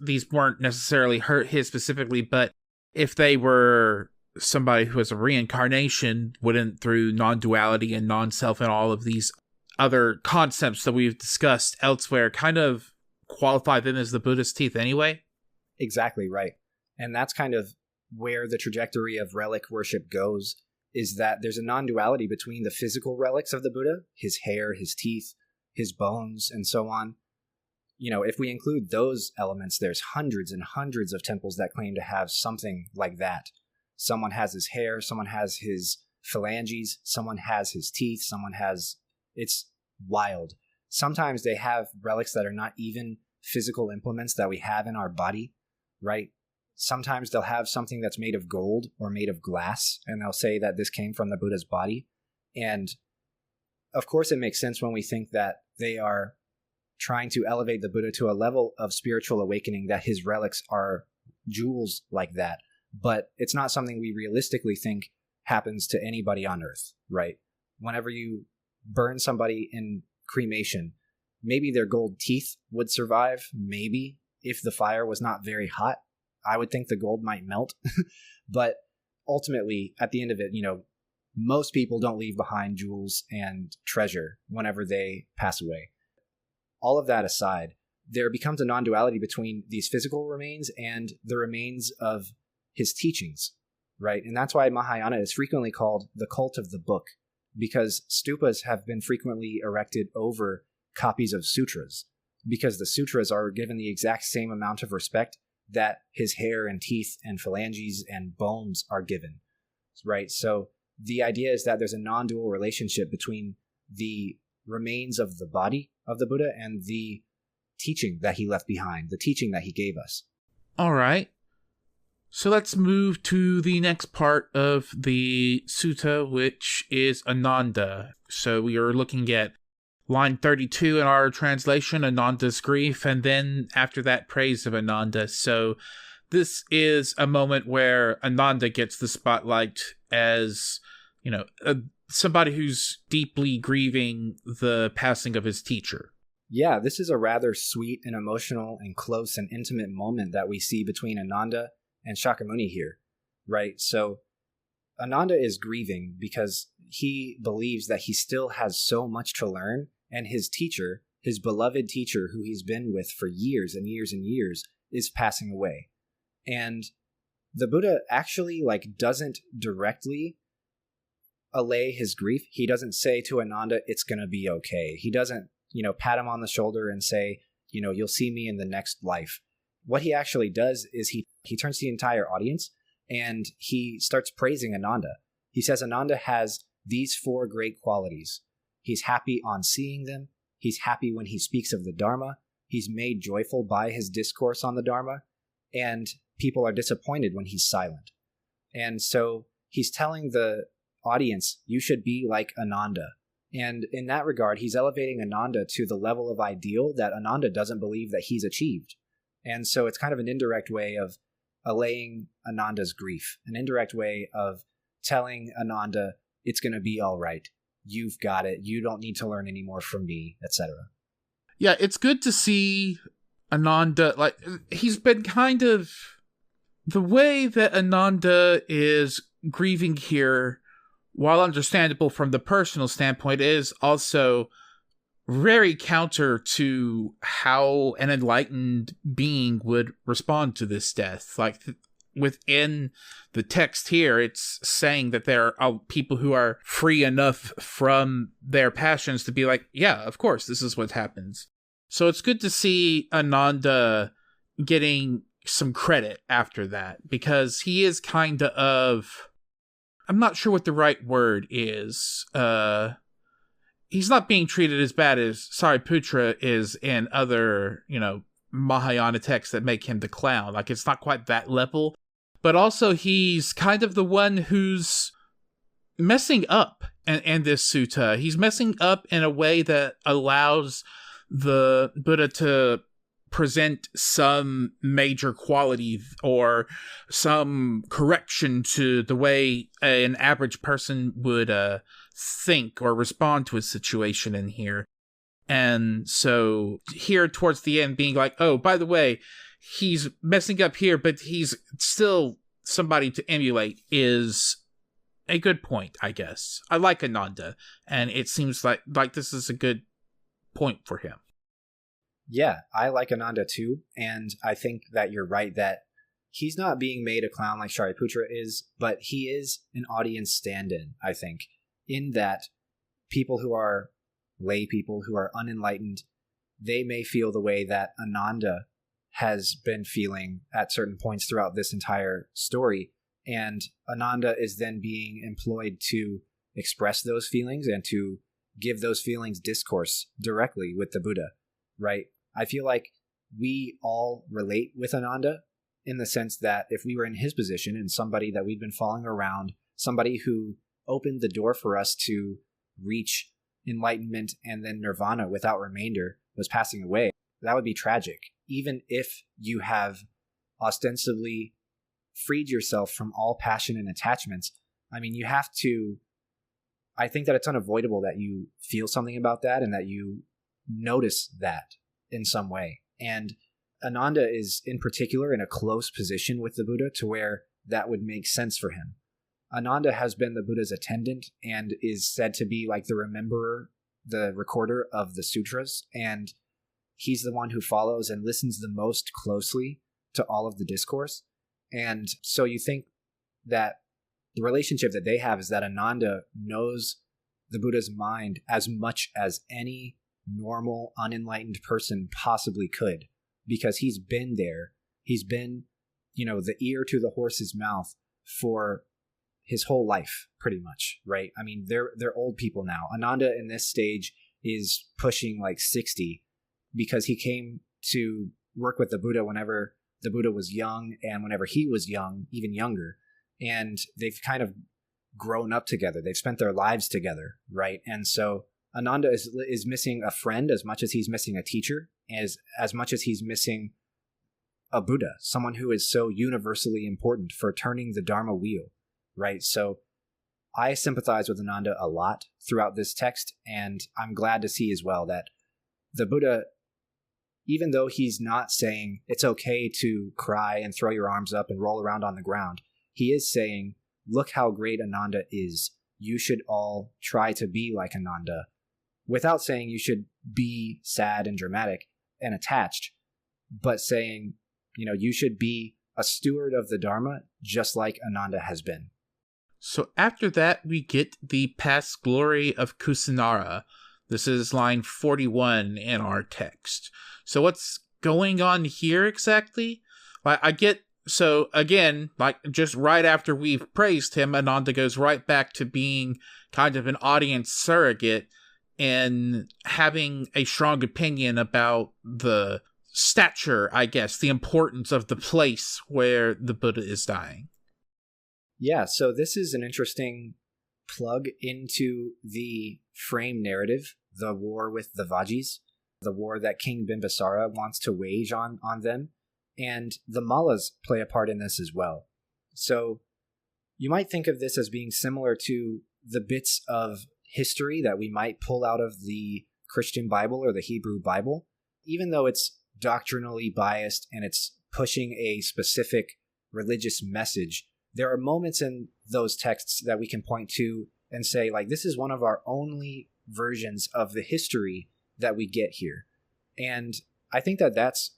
these weren't necessarily hurt his specifically, but if they were somebody who was a reincarnation, wouldn't through non-duality and non-self and all of these other concepts that we've discussed elsewhere kind of qualify them as the Buddha's teeth anyway? Exactly right. And that's kind of where the trajectory of relic worship goes, is that there's a non-duality between the physical relics of the Buddha, his hair, his teeth, his bones, and so on. If we include those elements, there's hundreds and hundreds of temples that claim to have something like that. Someone has his hair, someone has his phalanges, someone has his teeth, it's wild. Sometimes they have relics that are not even physical implements that we have in our body, right? Sometimes they'll have something that's made of gold or made of glass, and they'll say that this came from the Buddha's body. And of course it makes sense when we think that they are trying to elevate the Buddha to a level of spiritual awakening, that his relics are jewels like that. But it's not something we realistically think happens to anybody on earth, right? Whenever you burn somebody in cremation, maybe their gold teeth would survive, maybe, if the fire was not very hot. I would think the gold might melt. But ultimately, at the end of it, most people don't leave behind jewels and treasure whenever they pass away. All of that aside, there becomes a non-duality between these physical remains and the remains of his teachings, right? And that's why Mahayana is frequently called the cult of the book, because stupas have been frequently erected over copies of sutras, because the sutras are given the exact same amount of respect that his hair and teeth and phalanges and bones are given, right? So the idea is that there's a non-dual relationship between the remains of the body of the Buddha and the teaching that he left behind, the teaching that he gave us. All right. So let's move to the next part of the sutta, which is Ananda. So we are looking at line 32 in our translation, Ananda's grief, and then after that, praise of Ananda. So this is a moment where Ananda gets the spotlight as, somebody who's deeply grieving the passing of his teacher. Yeah, this is a rather sweet and emotional and close and intimate moment that we see between Ananda and Shakyamuni here, right? So Ananda is grieving because he believes that he still has so much to learn, and his teacher, his beloved teacher who he's been with for years and years and years, is passing away. And the Buddha actually doesn't directly allay his grief. He doesn't say to Ananda, it's going to be okay. He doesn't, pat him on the shoulder and say, you'll see me in the next life. What he actually does is he turns to the entire audience and he starts praising Ananda. He says Ananda has these 4 great qualities. He's happy on seeing them. He's happy when he speaks of the Dharma. He's made joyful by his discourse on the Dharma. And people are disappointed when he's silent. And so he's telling the audience, you should be like Ananda. And in that regard, he's elevating Ananda to the level of ideal that Ananda doesn't believe that he's achieved. And so it's kind of an indirect way of allaying Ananda's grief, an indirect way of telling Ananda, it's going to be all right. You've got it. You don't need to learn any more from me, etc. Yeah, it's good to see Ananda, he's been kind of, the way that Ananda is grieving here, while understandable from the personal standpoint, is also very counter to how an enlightened being would respond to this death. within the text here, it's saying that there are people who are free enough from their passions to be like, yeah, of course, this is what happens. So it's good to see Ananda getting some credit after that, because he is kind of, I'm not sure what the right word is. He's not being treated as bad as Sariputra is in other, Mahayana texts that make him the clown. Like, it's not quite that level. But also, he's kind of the one who's messing up in this sutta. He's messing up in a way that allows the Buddha to present some major quality or some correction to the way an average person would think or respond to a situation in here. And so here towards the end being like, oh, by the way, he's messing up here, but he's still somebody to emulate is a good point, I guess. I like Ananda, and it seems like this is a good point for him. Yeah, I like Ananda too, and I think that you're right that he's not being made a clown like Shariputra is, but he is an audience stand-in, I think, in that people who are lay people, who are unenlightened, they may feel the way that Ananda has been feeling at certain points throughout this entire story, and Ananda is then being employed to express those feelings and to give those feelings discourse directly with the Buddha, right? I feel like we all relate with Ananda in the sense that if we were in his position and somebody that we'd been following around, somebody who opened the door for us to reach enlightenment and then nirvana without remainder was passing away, that would be tragic. Even if you have ostensibly freed yourself from all passion and attachments, I mean, you have to, I think that it's unavoidable that you feel something about that and that you notice that in some way. And Ananda is in particular in a close position with the Buddha to where that would make sense for him. Ananda has been the Buddha's attendant and is said to be like the rememberer, the recorder of the sutras, and he's the one who follows and listens the most closely to all of the discourse. And so you think that the relationship that they have is that Ananda knows the Buddha's mind as much as any normal, unenlightened person possibly could, because he's been there. He's been, the ear to the horse's mouth for his whole life, pretty much, right? I mean, they're old people now. Ananda in this stage is pushing like 60 because he came to work with the Buddha whenever the Buddha was young and whenever he was young, even younger. And they've kind of grown up together. They've spent their lives together, right? And so Ananda is missing a friend as much as he's missing a teacher, as much as he's missing a Buddha, someone who is so universally important for turning the Dharma wheel, right? So I sympathize with Ananda a lot throughout this text, and I'm glad to see as well that the Buddha, even though he's not saying it's okay to cry and throw your arms up and roll around on the ground, he is saying, look how great Ananda is. You should all try to be like Ananda, without saying you should be sad and dramatic and attached, but saying, you should be a steward of the Dharma just like Ananda has been. So after that, we get the past glory of Kusinara. This is line 41 in our text. So what's going on here exactly? So again, like just right after we've praised him, Ananda goes right back to being kind of an audience surrogate and having a strong opinion about the stature, I guess, the importance of the place where the Buddha is dying. Yeah, so this is an interesting plug into the frame narrative, the war with the Vajis, the war that King Bimbisara wants to wage on them, and the Mallas play a part in this as well. So you might think of this as being similar to the bits of history that we might pull out of the Christian Bible or the Hebrew Bible, even though it's doctrinally biased and it's pushing a specific religious message. There are moments in those texts that we can point to and say, like, this is one of our only versions of the history that we get here. And I think that that's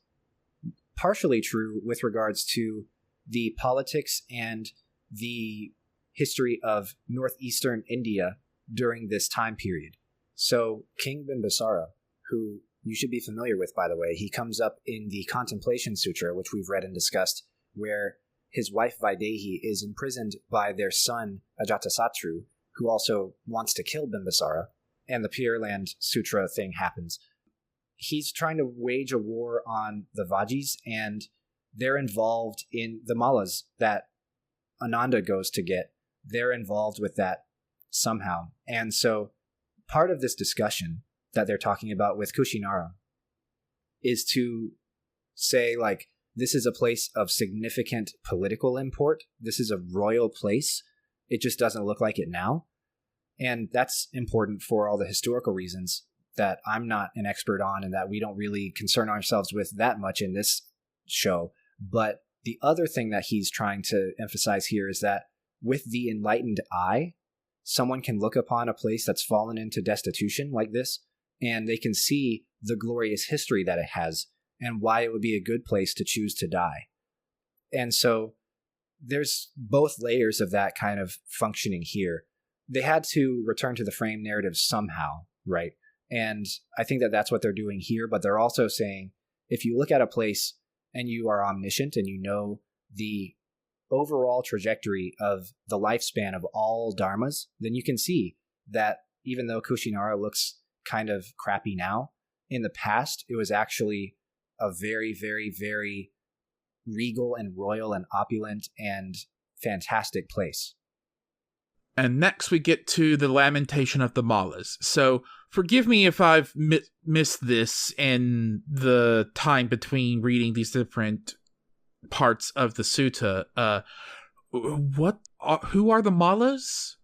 partially true with regards to the politics and the history of northeastern India during this time period. So King Bimbisara, who you should be familiar with, by the way, he comes up in the Contemplation Sutra, which we've read and discussed, where his wife Vaidehi is imprisoned by their son Ajatasattu, who also wants to kill Bimbisara, and the Pure Land Sutra thing happens. He's trying to wage a war on the Vajis, and they're involved in the Mallas that Ananda goes to get. They're involved with that somehow. And so part of this discussion that they're talking about with Kushinara is to say, like, this is a place of significant political import. This is a royal place. It just doesn't look like it now. And that's important for all the historical reasons that I'm not an expert on and that we don't really concern ourselves with that much in this show. But the other thing that he's trying to emphasize here is that with the enlightened eye, someone can look upon a place that's fallen into destitution like this, and they can see the glorious history that it has and why it would be a good place to choose to die. And so there's both layers of that kind of functioning here. They had to return to the frame narrative somehow, right? And I think that that's what they're doing here, but they're also saying, if you look at a place and you are omniscient and you know the overall trajectory of the lifespan of all dharmas, then you can see that even though Kushinara looks kind of crappy now, in the past, it was actually a very, very, very regal and royal and opulent and fantastic place. And next we get to the lamentation of the Mallas. So forgive me if I've missed this in the time between reading these different parts of the sutta. Who are the Mallas?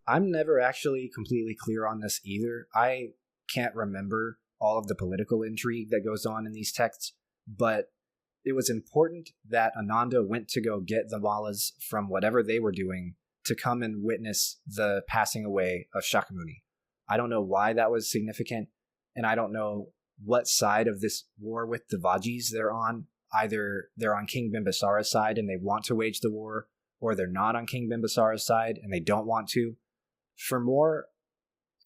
I'm never actually completely clear on this either. I can't remember all of the political intrigue that goes on in these texts, but it was important that Ananda went to go get the Mallas from whatever they were doing to come and witness the passing away of Shakyamuni. I don't know why that was significant, and I don't know what side of this war with the Vajis they're on. Either they're on King Bimbisara's side and they want to wage the war, or they're not on King Bimbisara's side and they don't want to. For more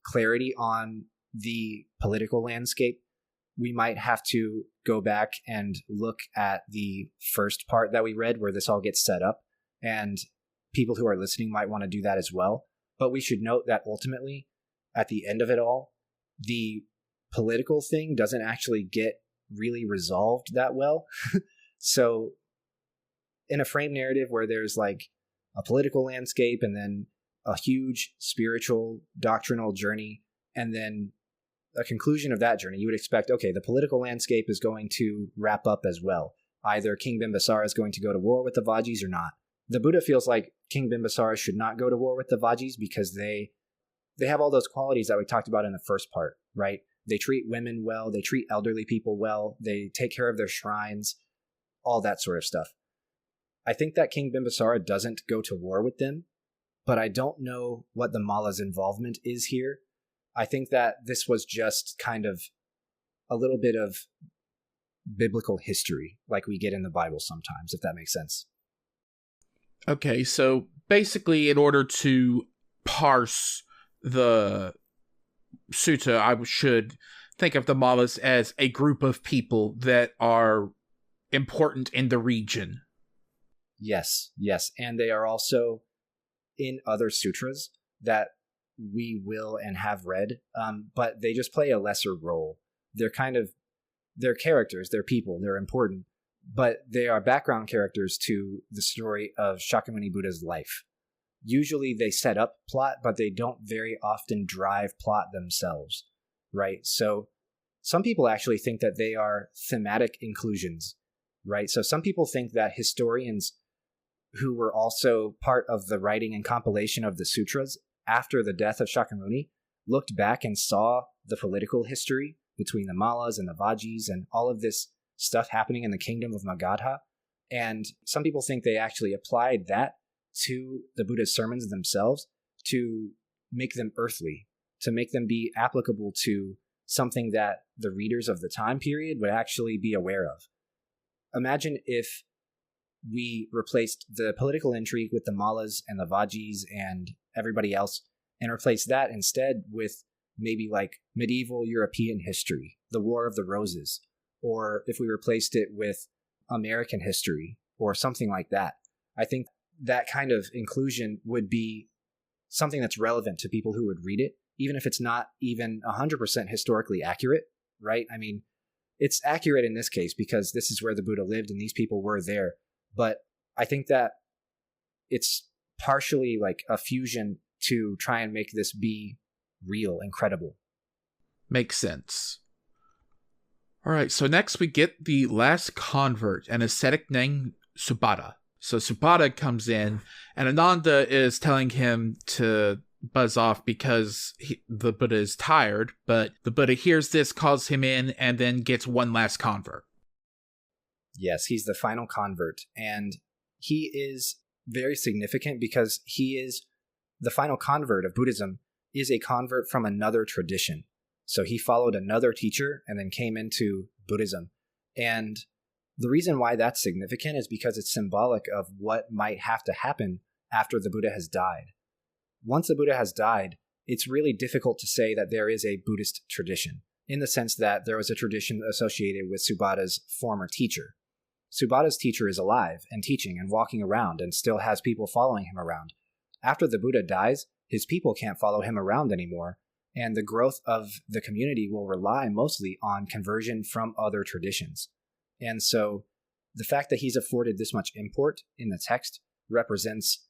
clarity on the political landscape, we might have to go back and look at the first part that we read where this all gets set up, and people who are listening might want to do that as well. But we should note that ultimately, at the end of it all, the political thing doesn't actually get really resolved that well. So in a frame narrative where there's like a political landscape and then a huge spiritual doctrinal journey and then a conclusion of that journey, you would expect, okay, the political landscape is going to wrap up as well. Either King Bimbisara is going to go to war with the Vajis or not. The Buddha feels like King Bimbisara should not go to war with the Vajis because they have all those qualities that we talked about in the first part, right? They treat women well, they treat elderly people well, they take care of their shrines, all that sort of stuff. I think that King Bimbisara doesn't go to war with them, but I don't know what the Malla's involvement is here. I think that this was just kind of a little bit of biblical history, like we get in the Bible sometimes, if that makes sense. Okay, so basically in order to parse the sutta, I should think of the Mallas as a group of people that are important in the region. Yes. And they are also in other sutras that we will and have read, but they just play a lesser role. They're characters, they're people, they're important, but they are background characters to the story of Shakyamuni Buddha's life. Usually they set up plot, but they don't very often drive plot themselves, right? So some people actually think that they are thematic inclusions, right? So some people think that historians who were also part of the writing and compilation of the sutras after the death of Shakyamuni looked back and saw the political history between the Mallas and the Vajis and all of this stuff happening in the kingdom of Magadha. And some people think they actually applied that to the Buddha's sermons themselves to make them earthly, to make them be applicable to something that the readers of the time period would actually be aware of. Imagine if we replaced the political intrigue with the Mallas and the Vajis and everybody else, and replaced that instead with maybe like medieval European history, the War of the Roses, or if we replaced it with American history or something like that. I think that kind of inclusion would be something that's relevant to people who would read it, even if it's not even 100% historically accurate, right? I mean, it's accurate in this case because this is where the Buddha lived and these people were there. But I think that it's partially like a fusion to try and make this be real and credible. Makes sense. All right, so next we get the last convert, an ascetic named Subhadda. So Subhadda comes in, and Ananda is telling him to buzz off because the Buddha is tired, but the Buddha hears this, calls him in, and then gets one last convert. Yes, he's the final convert, and he is very significant because he is the final convert of Buddhism, is a convert from another tradition. So he followed another teacher and then came into Buddhism. And the reason why that's significant is because it's symbolic of what might have to happen after the Buddha has died. Once the Buddha has died, it's really difficult to say that there is a Buddhist tradition, in the sense that there was a tradition associated with Subhadda's former teacher. Subhadda's teacher is alive and teaching and walking around and still has people following him around. After the Buddha dies, his people can't follow him around anymore, and the growth of the community will rely mostly on conversion from other traditions. And so the fact that he's afforded this much import in the text represents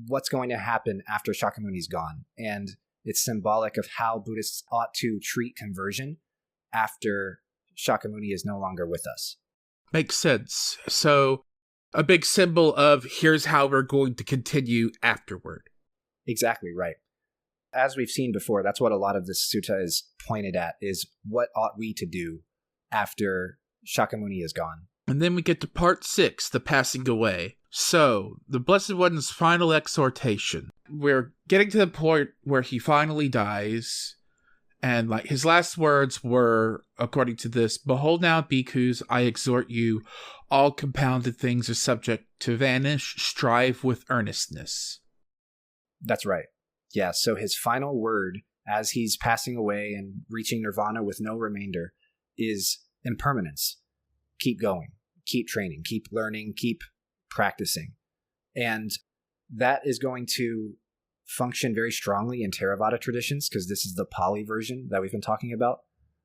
what's going to happen after Shakyamuni's gone, and it's symbolic of how Buddhists ought to treat conversion after Shakyamuni is no longer with us. Makes sense. So, a big symbol of here's how we're going to continue afterward. Exactly right. As we've seen before, that's what a lot of this sutta is pointed at, is what ought we to do after Shakyamuni is gone. And then we get to part 6, the passing away. So, the Blessed One's final exhortation. We're getting to the point where he finally dies, and like his last words were, according to this, "Behold now, bhikkhus, I exhort you, all compounded things are subject to vanish, strive with earnestness." That's right. Yeah, so his final word, as he's passing away and reaching nirvana with no remainder, is impermanence. Keep going, keep training, keep learning, keep practicing. And that is going to function very strongly in Theravada traditions, because this is the Pali version that we've been talking about.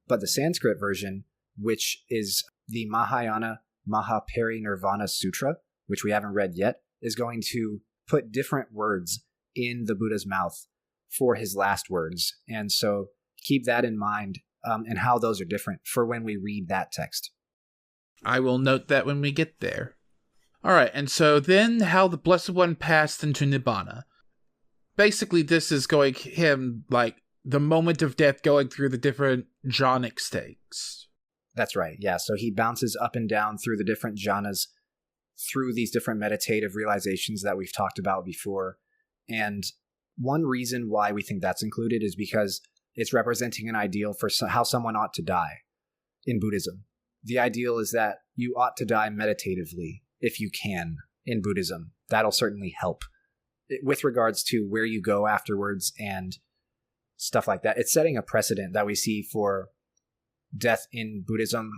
But the Sanskrit version, which is the Mahayana Mahaparinibbana Sutta, which we haven't read yet, is going to put different words in the Buddha's mouth for his last words. And so keep that in mind, and how those are different for when we read that text. I will note that when we get there. All right, and so then how the Blessed One passed into Nibbana. Basically, this is going him, like, the moment of death going through the different jhanic states. That's right, yeah. So he bounces up and down through the different jhanas, through these different meditative realizations that we've talked about before. And one reason why we think that's included is because it's representing an ideal for how someone ought to die in Buddhism. The ideal is that you ought to die meditatively, if you can, in Buddhism. That'll certainly help with regards to where you go afterwards and stuff like that. It's setting a precedent that we see for death in Buddhism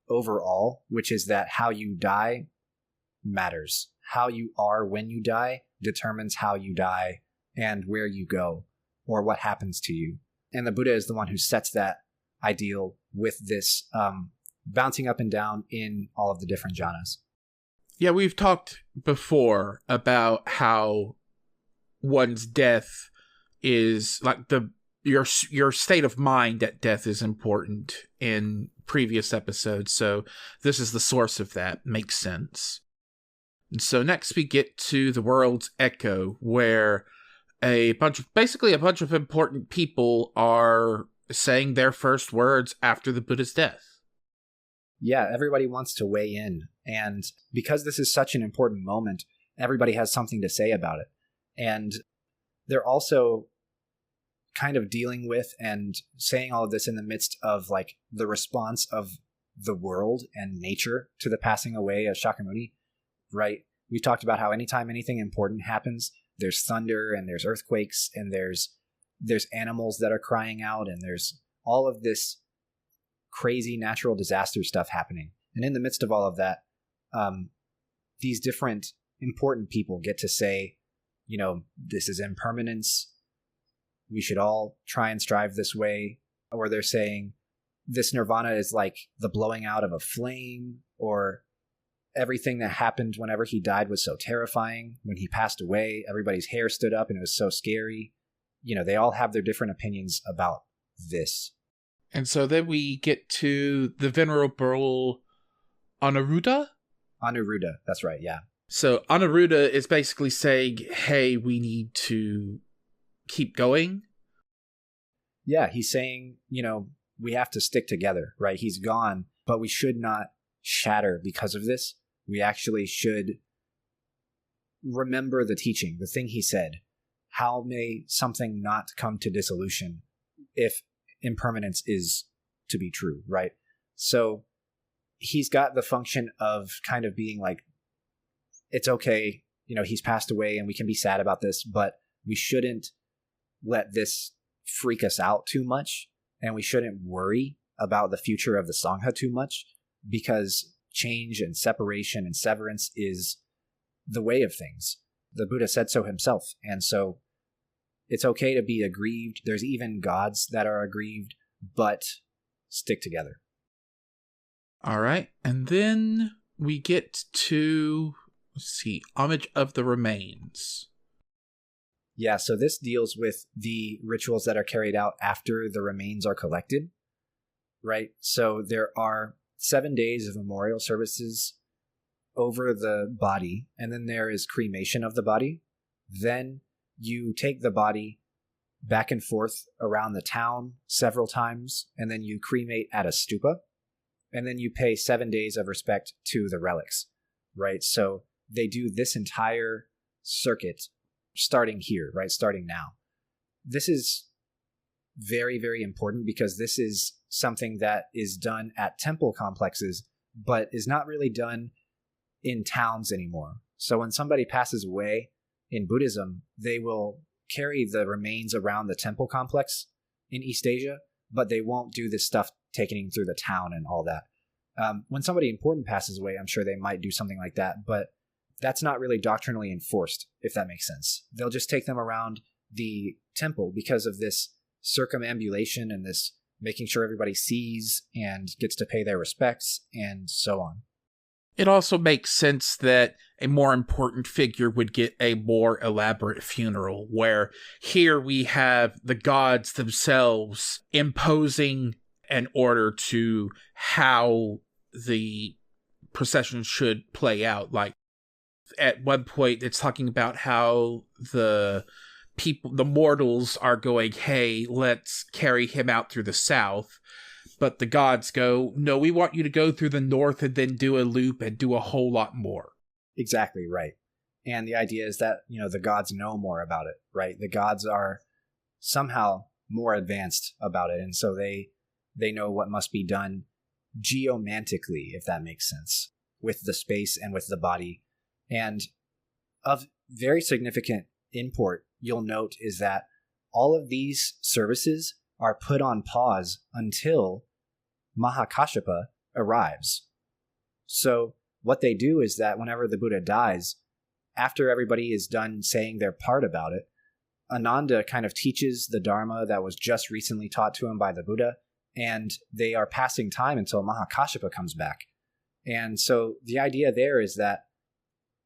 overall, which is that how you die matters. How you are when you die determines how you die and where you go or what happens to you. And the Buddha is the one who sets that ideal with this bouncing up and down in all of the different jhanas. Yeah, we've talked before about how one's death is like your state of mind at death is important in previous episodes, so this is the source of that. Makes sense. And so next we get to the world's echo, where a bunch of important people are saying their first words after the Buddha's death. Yeah, everybody wants to weigh in. And because this is such an important moment, everybody has something to say about it. And they're also kind of dealing with and saying all of this in the midst of like the response of the world and nature to the passing away of Shakyamuni, right? We've talked about how anytime anything important happens, there's thunder and there's earthquakes and there's animals that are crying out and there's all of this crazy natural disaster stuff happening. And in the midst of all of that, these different important people get to say, this is impermanence. We should all try and strive this way. Or they're saying this nirvana is like the blowing out of a flame, or everything that happened whenever he died was so terrifying. When he passed away, everybody's hair stood up and it was so scary. They all have their different opinions about this. And so then we get to the Venerable Anuruddha? Anuruddha, that's right, yeah. So Anuruddha is basically saying, hey, we need to keep going. Yeah, he's saying, we have to stick together, right? He's gone, but we should not shatter because of this. We actually should remember the teaching, the thing he said. How may something not come to dissolution if impermanence is to be true, right? So he's got the function of kind of being like, it's okay, he's passed away and we can be sad about this, but we shouldn't let this freak us out too much, and we shouldn't worry about the future of the Sangha too much, because change and separation and severance is the way of things. The Buddha said so himself, and so it's okay to be aggrieved. There's even gods that are aggrieved, but stick together. All right, and then we get to, Homage of the Remains. Yeah, so this deals with the rituals that are carried out after the remains are collected, right? So there are 7 days of memorial services over the body, and then there is cremation of the body. Then you take the body back and forth around the town several times, and then you cremate at a stupa, and then you pay 7 days of respect to the relics, right? So they do this entire circuit starting here, right? Starting now. This is very, very important because this is something that is done at temple complexes, but is not really done in towns anymore. So when somebody passes away in Buddhism, they will carry the remains around the temple complex in East Asia, but they won't do this stuff taking through the town and all that. When somebody important passes away, I'm sure they might do something like that, but that's not really doctrinally enforced, if that makes sense. They'll just take them around the temple because of this circumambulation and this making sure everybody sees and gets to pay their respects and so on. It also makes sense that a more important figure would get a more elaborate funeral, where here we have the gods themselves imposing an order to how the procession should play out. Like, at one point, it's talking about how the mortals are going, hey, let's carry him out through the south. But the gods go, no, we want you to go through the north and then do a loop and do a whole lot more. Exactly right. And the idea is that, the gods know more about it, right? The gods are somehow more advanced about it. And so they know what must be done geomantically, if that makes sense, with the space and with the body. And of very significant import, you'll note, is that all of these services are put on pause until Mahakashapa arrives. So what they do is that whenever the Buddha dies, after everybody is done saying their part about it, Ananda kind of teaches the Dharma that was just recently taught to him by the Buddha, and they are passing time until Mahakashapa comes back. And so the idea there is that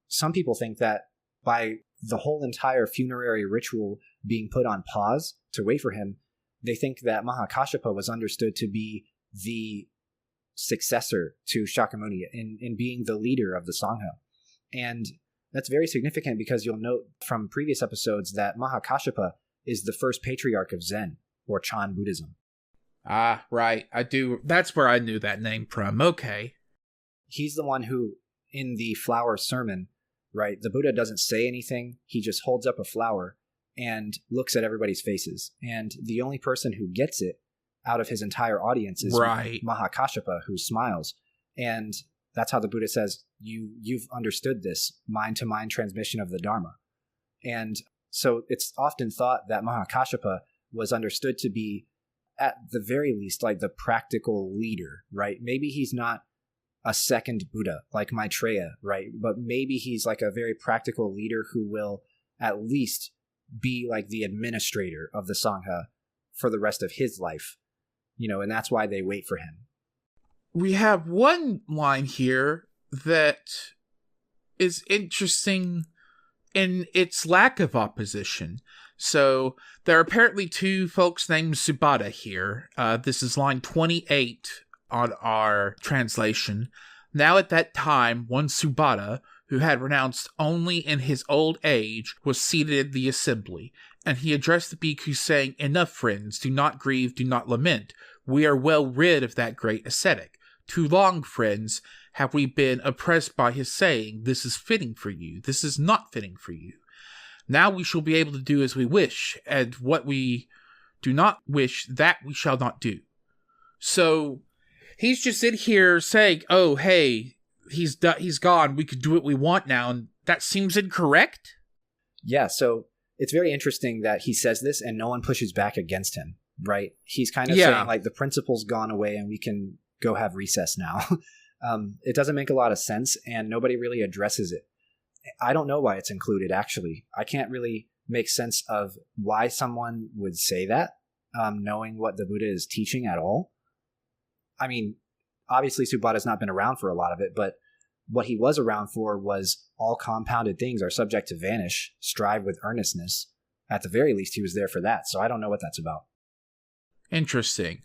some people think that by the whole entire funerary ritual being put on pause to wait for him, they think that Mahakashapa was understood to be the successor to Shakyamuni in being the leader of the Sangha. And that's very significant because you'll note from previous episodes that Mahakashapa is the first patriarch of Zen, or Chan Buddhism. Ah, right. I do. That's where I knew that name from. Okay. He's the one who, in the flower sermon, right, the Buddha doesn't say anything. He just holds up a flower and looks at everybody's faces. And the only person who gets it out of his entire audience is right. Mahakashapa, who smiles. And that's how the Buddha says, You've understood this mind-to-mind transmission of the Dharma. And so it's often thought that Mahakashapa was understood to be, at the very least, like the practical leader, right? Maybe he's not a second Buddha like Maitreya, right? But maybe he's like a very practical leader who will at least be like the administrator of the Sangha for the rest of his life, and that's why they wait for him. We have one line here that is interesting in its lack of opposition. So there are apparently two folks named Subhata here. This is line 28 on our translation. Now at that time, one Subhata, who had renounced only in his old age, was seated in the assembly, and he addressed the bhikkhus saying, "Enough, friends, do not grieve, do not lament. We are well rid of that great ascetic. Too long, friends, have we been oppressed by his saying, this is fitting for you, this is not fitting for you. Now we shall be able to do as we wish, and what we do not wish, that we shall not do." So he's just in here saying, oh, hey, he's gone, we could do what we want now, and that seems incorrect? Yeah, so it's very interesting that he says this and no one pushes back against him, right? He's kind of saying, like, the principle's gone away and we can go have recess now. It doesn't make a lot of sense, and nobody really addresses it. I don't know why it's included, actually. I can't really make sense of why someone would say that, knowing what the Buddha is teaching at all. I mean, obviously Subhata's not been around for a lot of it, but what he was around for was all compounded things are subject to vanish, strive with earnestness. At the very least, he was there for that, so I don't know what that's about. Interesting.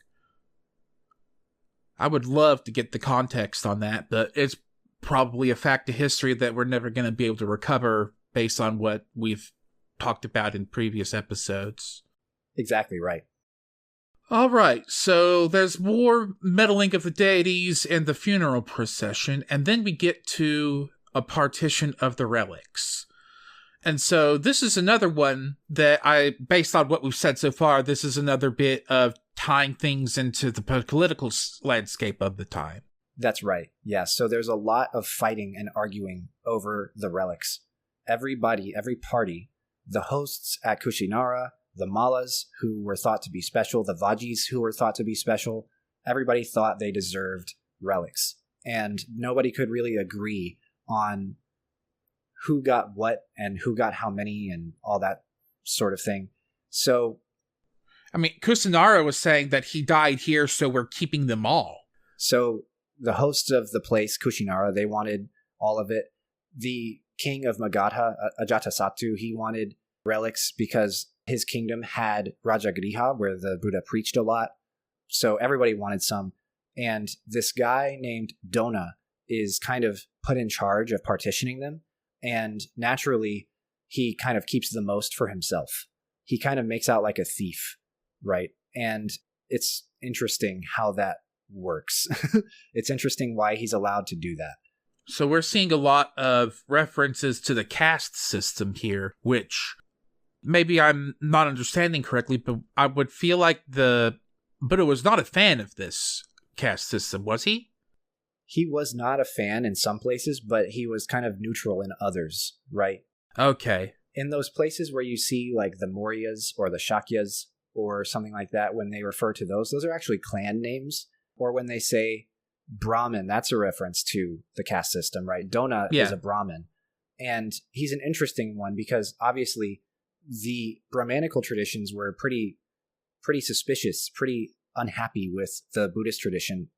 I would love to get the context on that, but it's probably a fact of history that we're never going to be able to recover based on what we've talked about in previous episodes. Exactly right. All right, so there's more meddling of the deities in the funeral procession, and then we get to a partition of the relics. And so this is another one that based on what we've said so far, this is another bit of tying things into the political landscape of the time. That's right. Yeah, so there's a lot of fighting and arguing over the relics. Everybody, every party, the hosts at Kushinara, the Mallas, who were thought to be special, the Vajis, who were thought to be special, everybody thought they deserved relics. And nobody could really agree on who got what and who got how many and all that sort of thing. So, I mean, Kusinara was saying that he died here, so we're keeping them all. So the hosts of the place, Kushinara, they wanted all of it. The king of Magadha, Ajatasattu, he wanted relics because his kingdom had Rajagriha, where the Buddha preached a lot. So everybody wanted some. And this guy named Dona is kind of put in charge of partitioning them. And naturally, he kind of keeps the most for himself. He kind of makes out like a thief, right? And it's interesting how that works. It's interesting why he's allowed to do that. So we're seeing a lot of references to the caste system here, which maybe I'm not understanding correctly, but I would feel like the Buddha was not a fan of this caste system, was he? He was not a fan in some places, but he was kind of neutral in others, right? Okay. In those places where you see like the Mauryas or the Shakyas or something like that, when they refer to those are actually clan names. Or when they say Brahmin, that's a reference to the caste system, right? Dona is a Brahmin. And he's an interesting one because obviously the Brahmanical traditions were pretty suspicious, pretty unhappy with the Buddhist tradition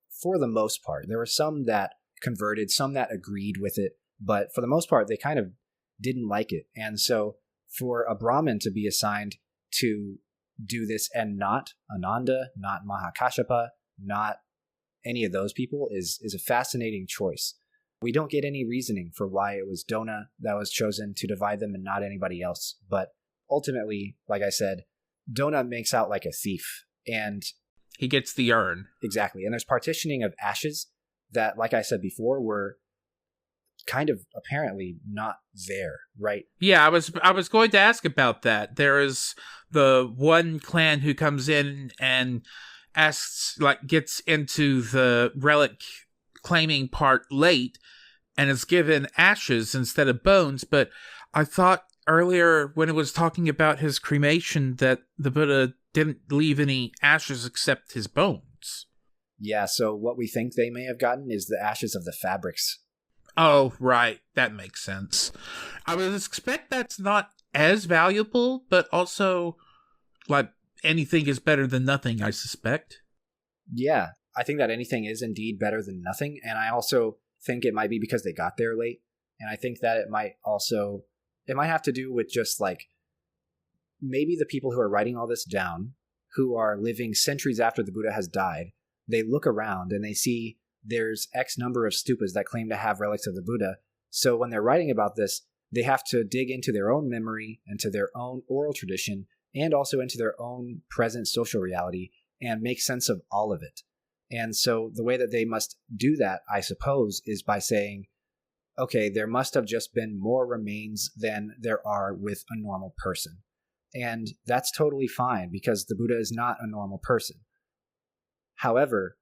for the most part. There were some that converted, some that agreed with it, but for the most part, they kind of didn't like it. And so for a Brahmin to be assigned to do this and not Ananda, not Mahakashapa, not any of those people is a fascinating choice. We don't get any reasoning for why it was Dona that was chosen to divide them and not anybody else. But ultimately, like I said, Dona makes out like a thief. And he gets the urn. Exactly. And there's partitioning of ashes that, like I said before, were kind of apparently not there, right? Yeah, I was going to ask about that. There is the one clan who comes in and gets into the relic claiming part late, and is given ashes instead of bones. But I thought earlier when it was talking about his cremation that the Buddha didn't leave any ashes except his bones. Yeah, so what we think they may have gotten is the ashes of the fabrics. Oh, right. That makes sense. I would expect that's not as valuable, but also, like, anything is better than nothing, I suspect. Yeah, I think that anything is indeed better than nothing, and I also think it might be because they got there late, and I think that it might have to do with just, like, maybe the people who are writing all this down, who are living centuries after the Buddha has died, they look around and they see there's X number of stupas that claim to have relics of the Buddha, so when they're writing about this, they have to dig into their own memory, into their own oral tradition, and also into their own present social reality, and make sense of all of it. And so the way that they must do that, I suppose, is by saying, okay, there must have just been more remains than there are with a normal person. And that's totally fine, because the Buddha is not a normal person. However,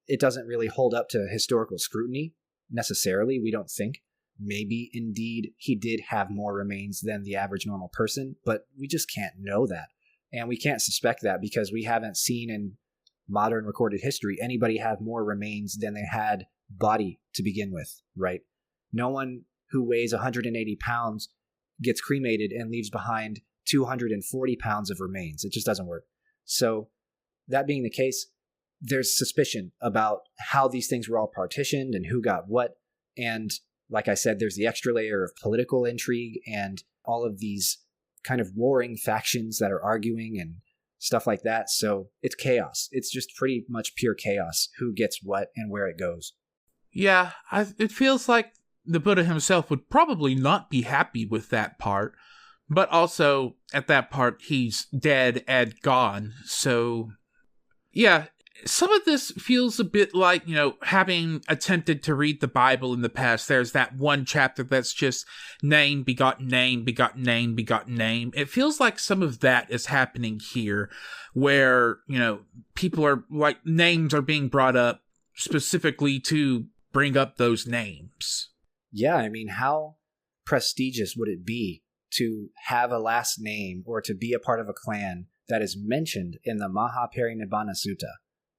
it doesn't really hold up to historical scrutiny, necessarily, we don't think. Maybe, indeed, he did have more remains than the average normal person, but we just can't know that. And we can't suspect that because we haven't seen in modern recorded history anybody have more remains than they had body to begin with, right? No one who weighs 180 pounds gets cremated and leaves behind 240 pounds of remains. It just doesn't work. So, that being the case, there's suspicion about how these things were all partitioned and who got what. And like I said, there's the extra layer of political intrigue and all of these kind of warring factions that are arguing and stuff like that. So it's chaos. It's just pretty much pure chaos, who gets what and where it goes. Yeah, it feels like the Buddha himself would probably not be happy with that part. But also, at that part, he's dead and gone. So, yeah, some of this feels a bit like, having attempted to read the Bible in the past. There's that one chapter that's just name, begotten name, begotten name, begotten name. It feels like some of that is happening here, where, people are, like, names are being brought up specifically to bring up those names. Yeah, I mean, how prestigious would it be to have a last name or to be a part of a clan that is mentioned in the Mahaparinibbana Sutta?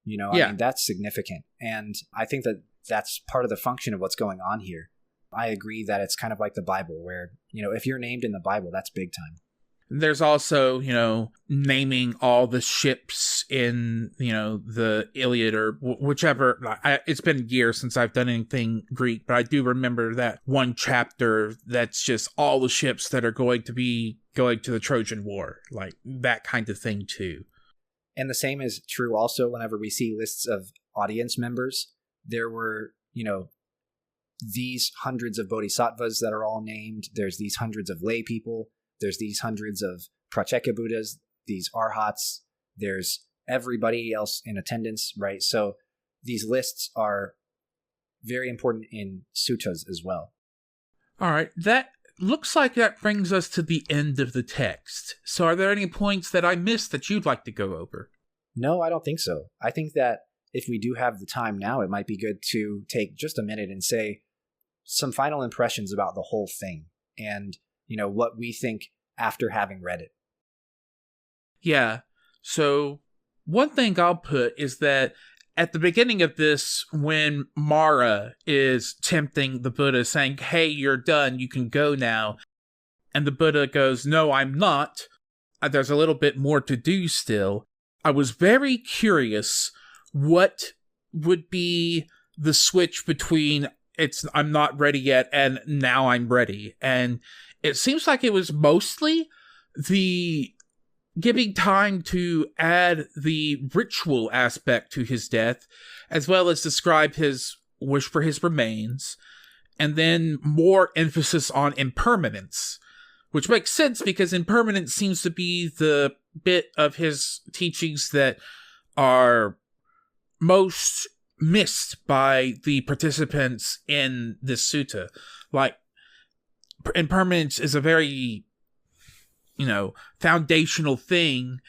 Yeah. I mean, that's significant. And I think that that's part of the function of what's going on here. I agree that it's kind of like the Bible where, if you're named in the Bible, that's big time. There's also, naming all the ships in, the Iliad or whichever. It's been years since I've done anything Greek, but I do remember that one chapter that's just all the ships that are going to be going to the Trojan War, like that kind of thing too. And the same is true also whenever we see lists of audience members. There were, these hundreds of bodhisattvas that are all named. There's these hundreds of lay people. There's these hundreds of Pratyeka Buddhas, these Arhats. There's everybody else in attendance, right? So these lists are very important in suttas as well. All right, that looks like that brings us to the end of the text. So are there any points that I missed that you'd like to go over? No, I don't think so. I think that if we do have the time now, it might be good to take just a minute and say some final impressions about the whole thing and, what we think after having read it. Yeah. So one thing I'll put is that at the beginning of this, when Mara is tempting the Buddha, saying, hey, you're done, you can go now. And the Buddha goes, no, I'm not. There's a little bit more to do still. I was very curious what would be the switch between I'm not ready yet and now I'm ready. And it seems like it was mostly the giving time to add the ritual aspect to his death, as well as describe his wish for his remains, and then more emphasis on impermanence, which makes sense because impermanence seems to be the bit of his teachings that are most missed by the participants in this sutta. Like, impermanence is a very, foundational thing,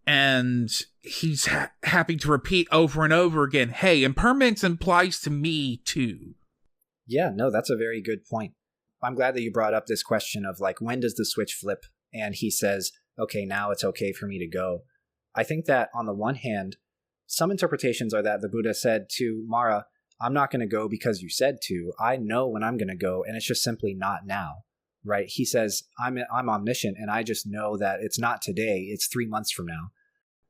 and he's happy to repeat over and over again, hey, impermanence implies to me too. Yeah, no, that's a very good point. I'm glad that you brought up this question of like, when does the switch flip? And he says, okay, now it's okay for me to go. I think that on the one hand, some interpretations are that the Buddha said to Mara, I'm not going to go because you said to. I know when I'm going to go, and it's just simply not now, right? He says, I'm omniscient, and I just know that it's not today, it's 3 months from now.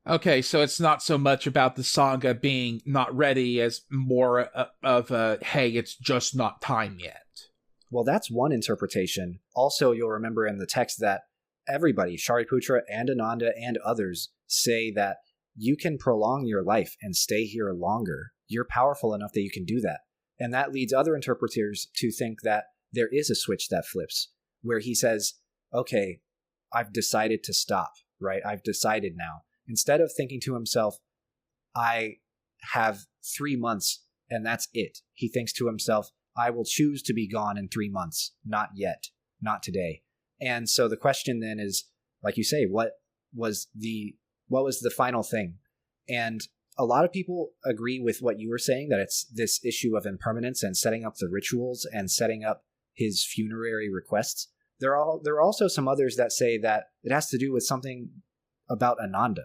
Okay, so it's not so much about the Sangha being not ready as more of a, hey, it's just not time yet. Well, that's one interpretation. Also, you'll remember in the text that everybody, Shariputra and Ananda and others, say that you can prolong your life and stay here longer. You're powerful enough that you can do that. And that leads other interpreters to think that there is a switch that flips, where he says, okay, I've decided to stop, right? I've decided now. Instead of thinking to himself, I have 3 months and that's it, he thinks to himself, I will choose to be gone in 3 months, not yet, not today. And so the question then is, like you say, what was the final thing? And a lot of people agree with what you were saying, that it's this issue of impermanence and setting up the rituals and setting up his funerary requests. There are also some others that say that it has to do with something about Ananda.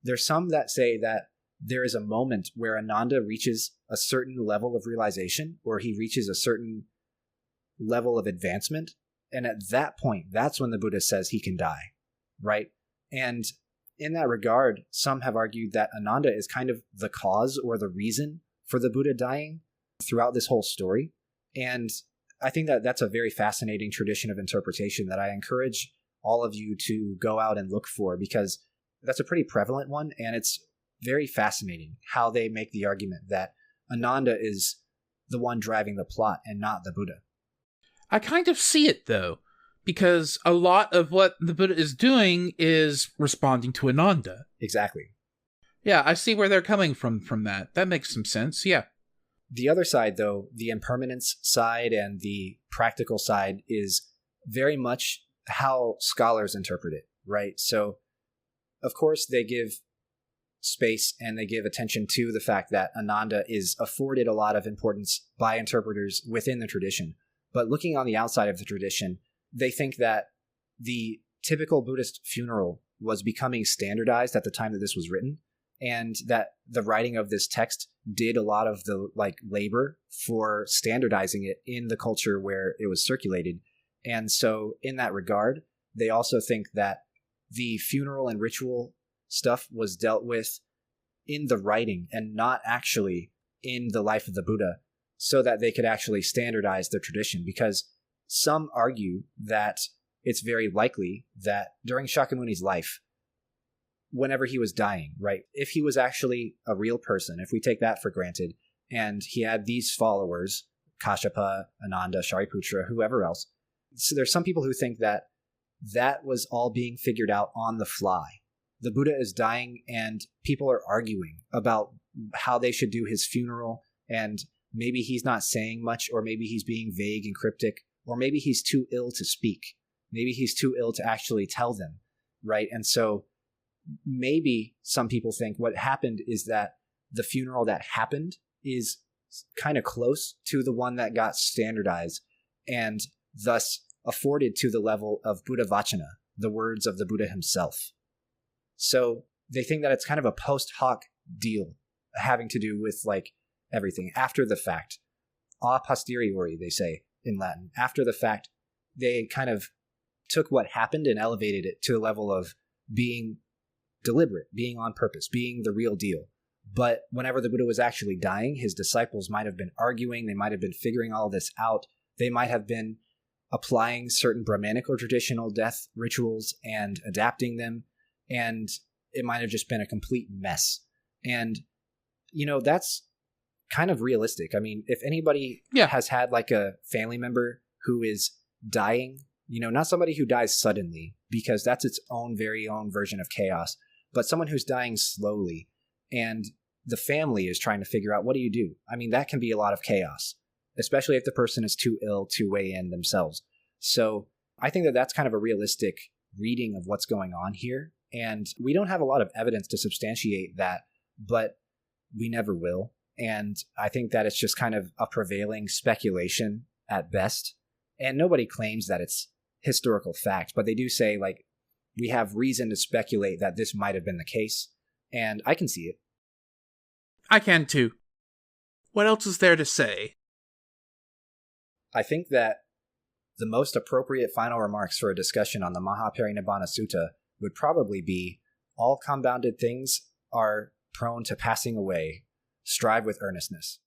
There's some that say that there is a moment where Ananda reaches a certain level of realization, or he reaches a certain level of advancement. And at that point, that's when the Buddha says he can die, right? And in that regard, some have argued that Ananda is kind of the cause or the reason for the Buddha dying throughout this whole story. And I think that that's a very fascinating tradition of interpretation that I encourage all of you to go out and look for, because that's a pretty prevalent one, and it's very fascinating how they make the argument that Ananda is the one driving the plot and not the Buddha. I kind of see it, though, because a lot of what the Buddha is doing is responding to Ananda. Exactly. Yeah, I see where they're coming from that. That makes some sense, yeah. The other side, though, the impermanence side and the practical side, is very much how scholars interpret it, right? So, of course, they give space and they give attention to the fact that Ananda is afforded a lot of importance by interpreters within the tradition. But looking on the outside of the tradition, they think that the typical Buddhist funeral was becoming standardized at the time that this was written, and that the writing of this text did a lot of the labor for standardizing it in the culture where it was circulated. And so in that regard, they also think that the funeral and ritual stuff was dealt with in the writing and not actually in the life of the Buddha, so that they could actually standardize the tradition. Because some argue that it's very likely that during Shakyamuni's life, whenever he was dying, right, if he was actually a real person, if we take that for granted, and he had these followers, Kashyapa, Ananda, Shariputra, whoever else, so there's some people who think that that was all being figured out on the fly. The Buddha is dying and people are arguing about how they should do his funeral, and maybe he's not saying much, or maybe he's being vague and cryptic, or maybe he's too ill to speak. Maybe he's too ill to actually tell them, right? And so maybe some people think what happened is that the funeral that happened is kind of close to the one that got standardized, and thus afforded to the level of Buddha Vachana, the words of the Buddha himself. So they think that it's kind of a post hoc deal having to do with everything after the fact. A posteriori, they say in Latin. After the fact, they kind of took what happened and elevated it to the level of being deliberate, being on purpose, being the real deal. But whenever the Buddha was actually dying, his disciples might have been arguing, they might have been figuring all this out, they might have been applying certain Brahmanic or traditional death rituals and adapting them, and it might have just been a complete mess. And, that's kind of realistic. I mean, if anybody has had a family member who is dying, not somebody who dies suddenly, because that's its own very own version of chaos, but someone who's dying slowly, and the family is trying to figure out, what do you do? I mean, that can be a lot of chaos, especially if the person is too ill to weigh in themselves. So I think that that's kind of a realistic reading of what's going on here. And we don't have a lot of evidence to substantiate that, but we never will. And I think that it's just kind of a prevailing speculation at best. And nobody claims that it's historical fact, but they do say, like, we have reason to speculate that this might have been the case. And I can see it. I can too. What else is there to say? I think that the most appropriate final remarks for a discussion on the Mahaparinibbana Sutta would probably be, all compounded things are prone to passing away. Strive with earnestness.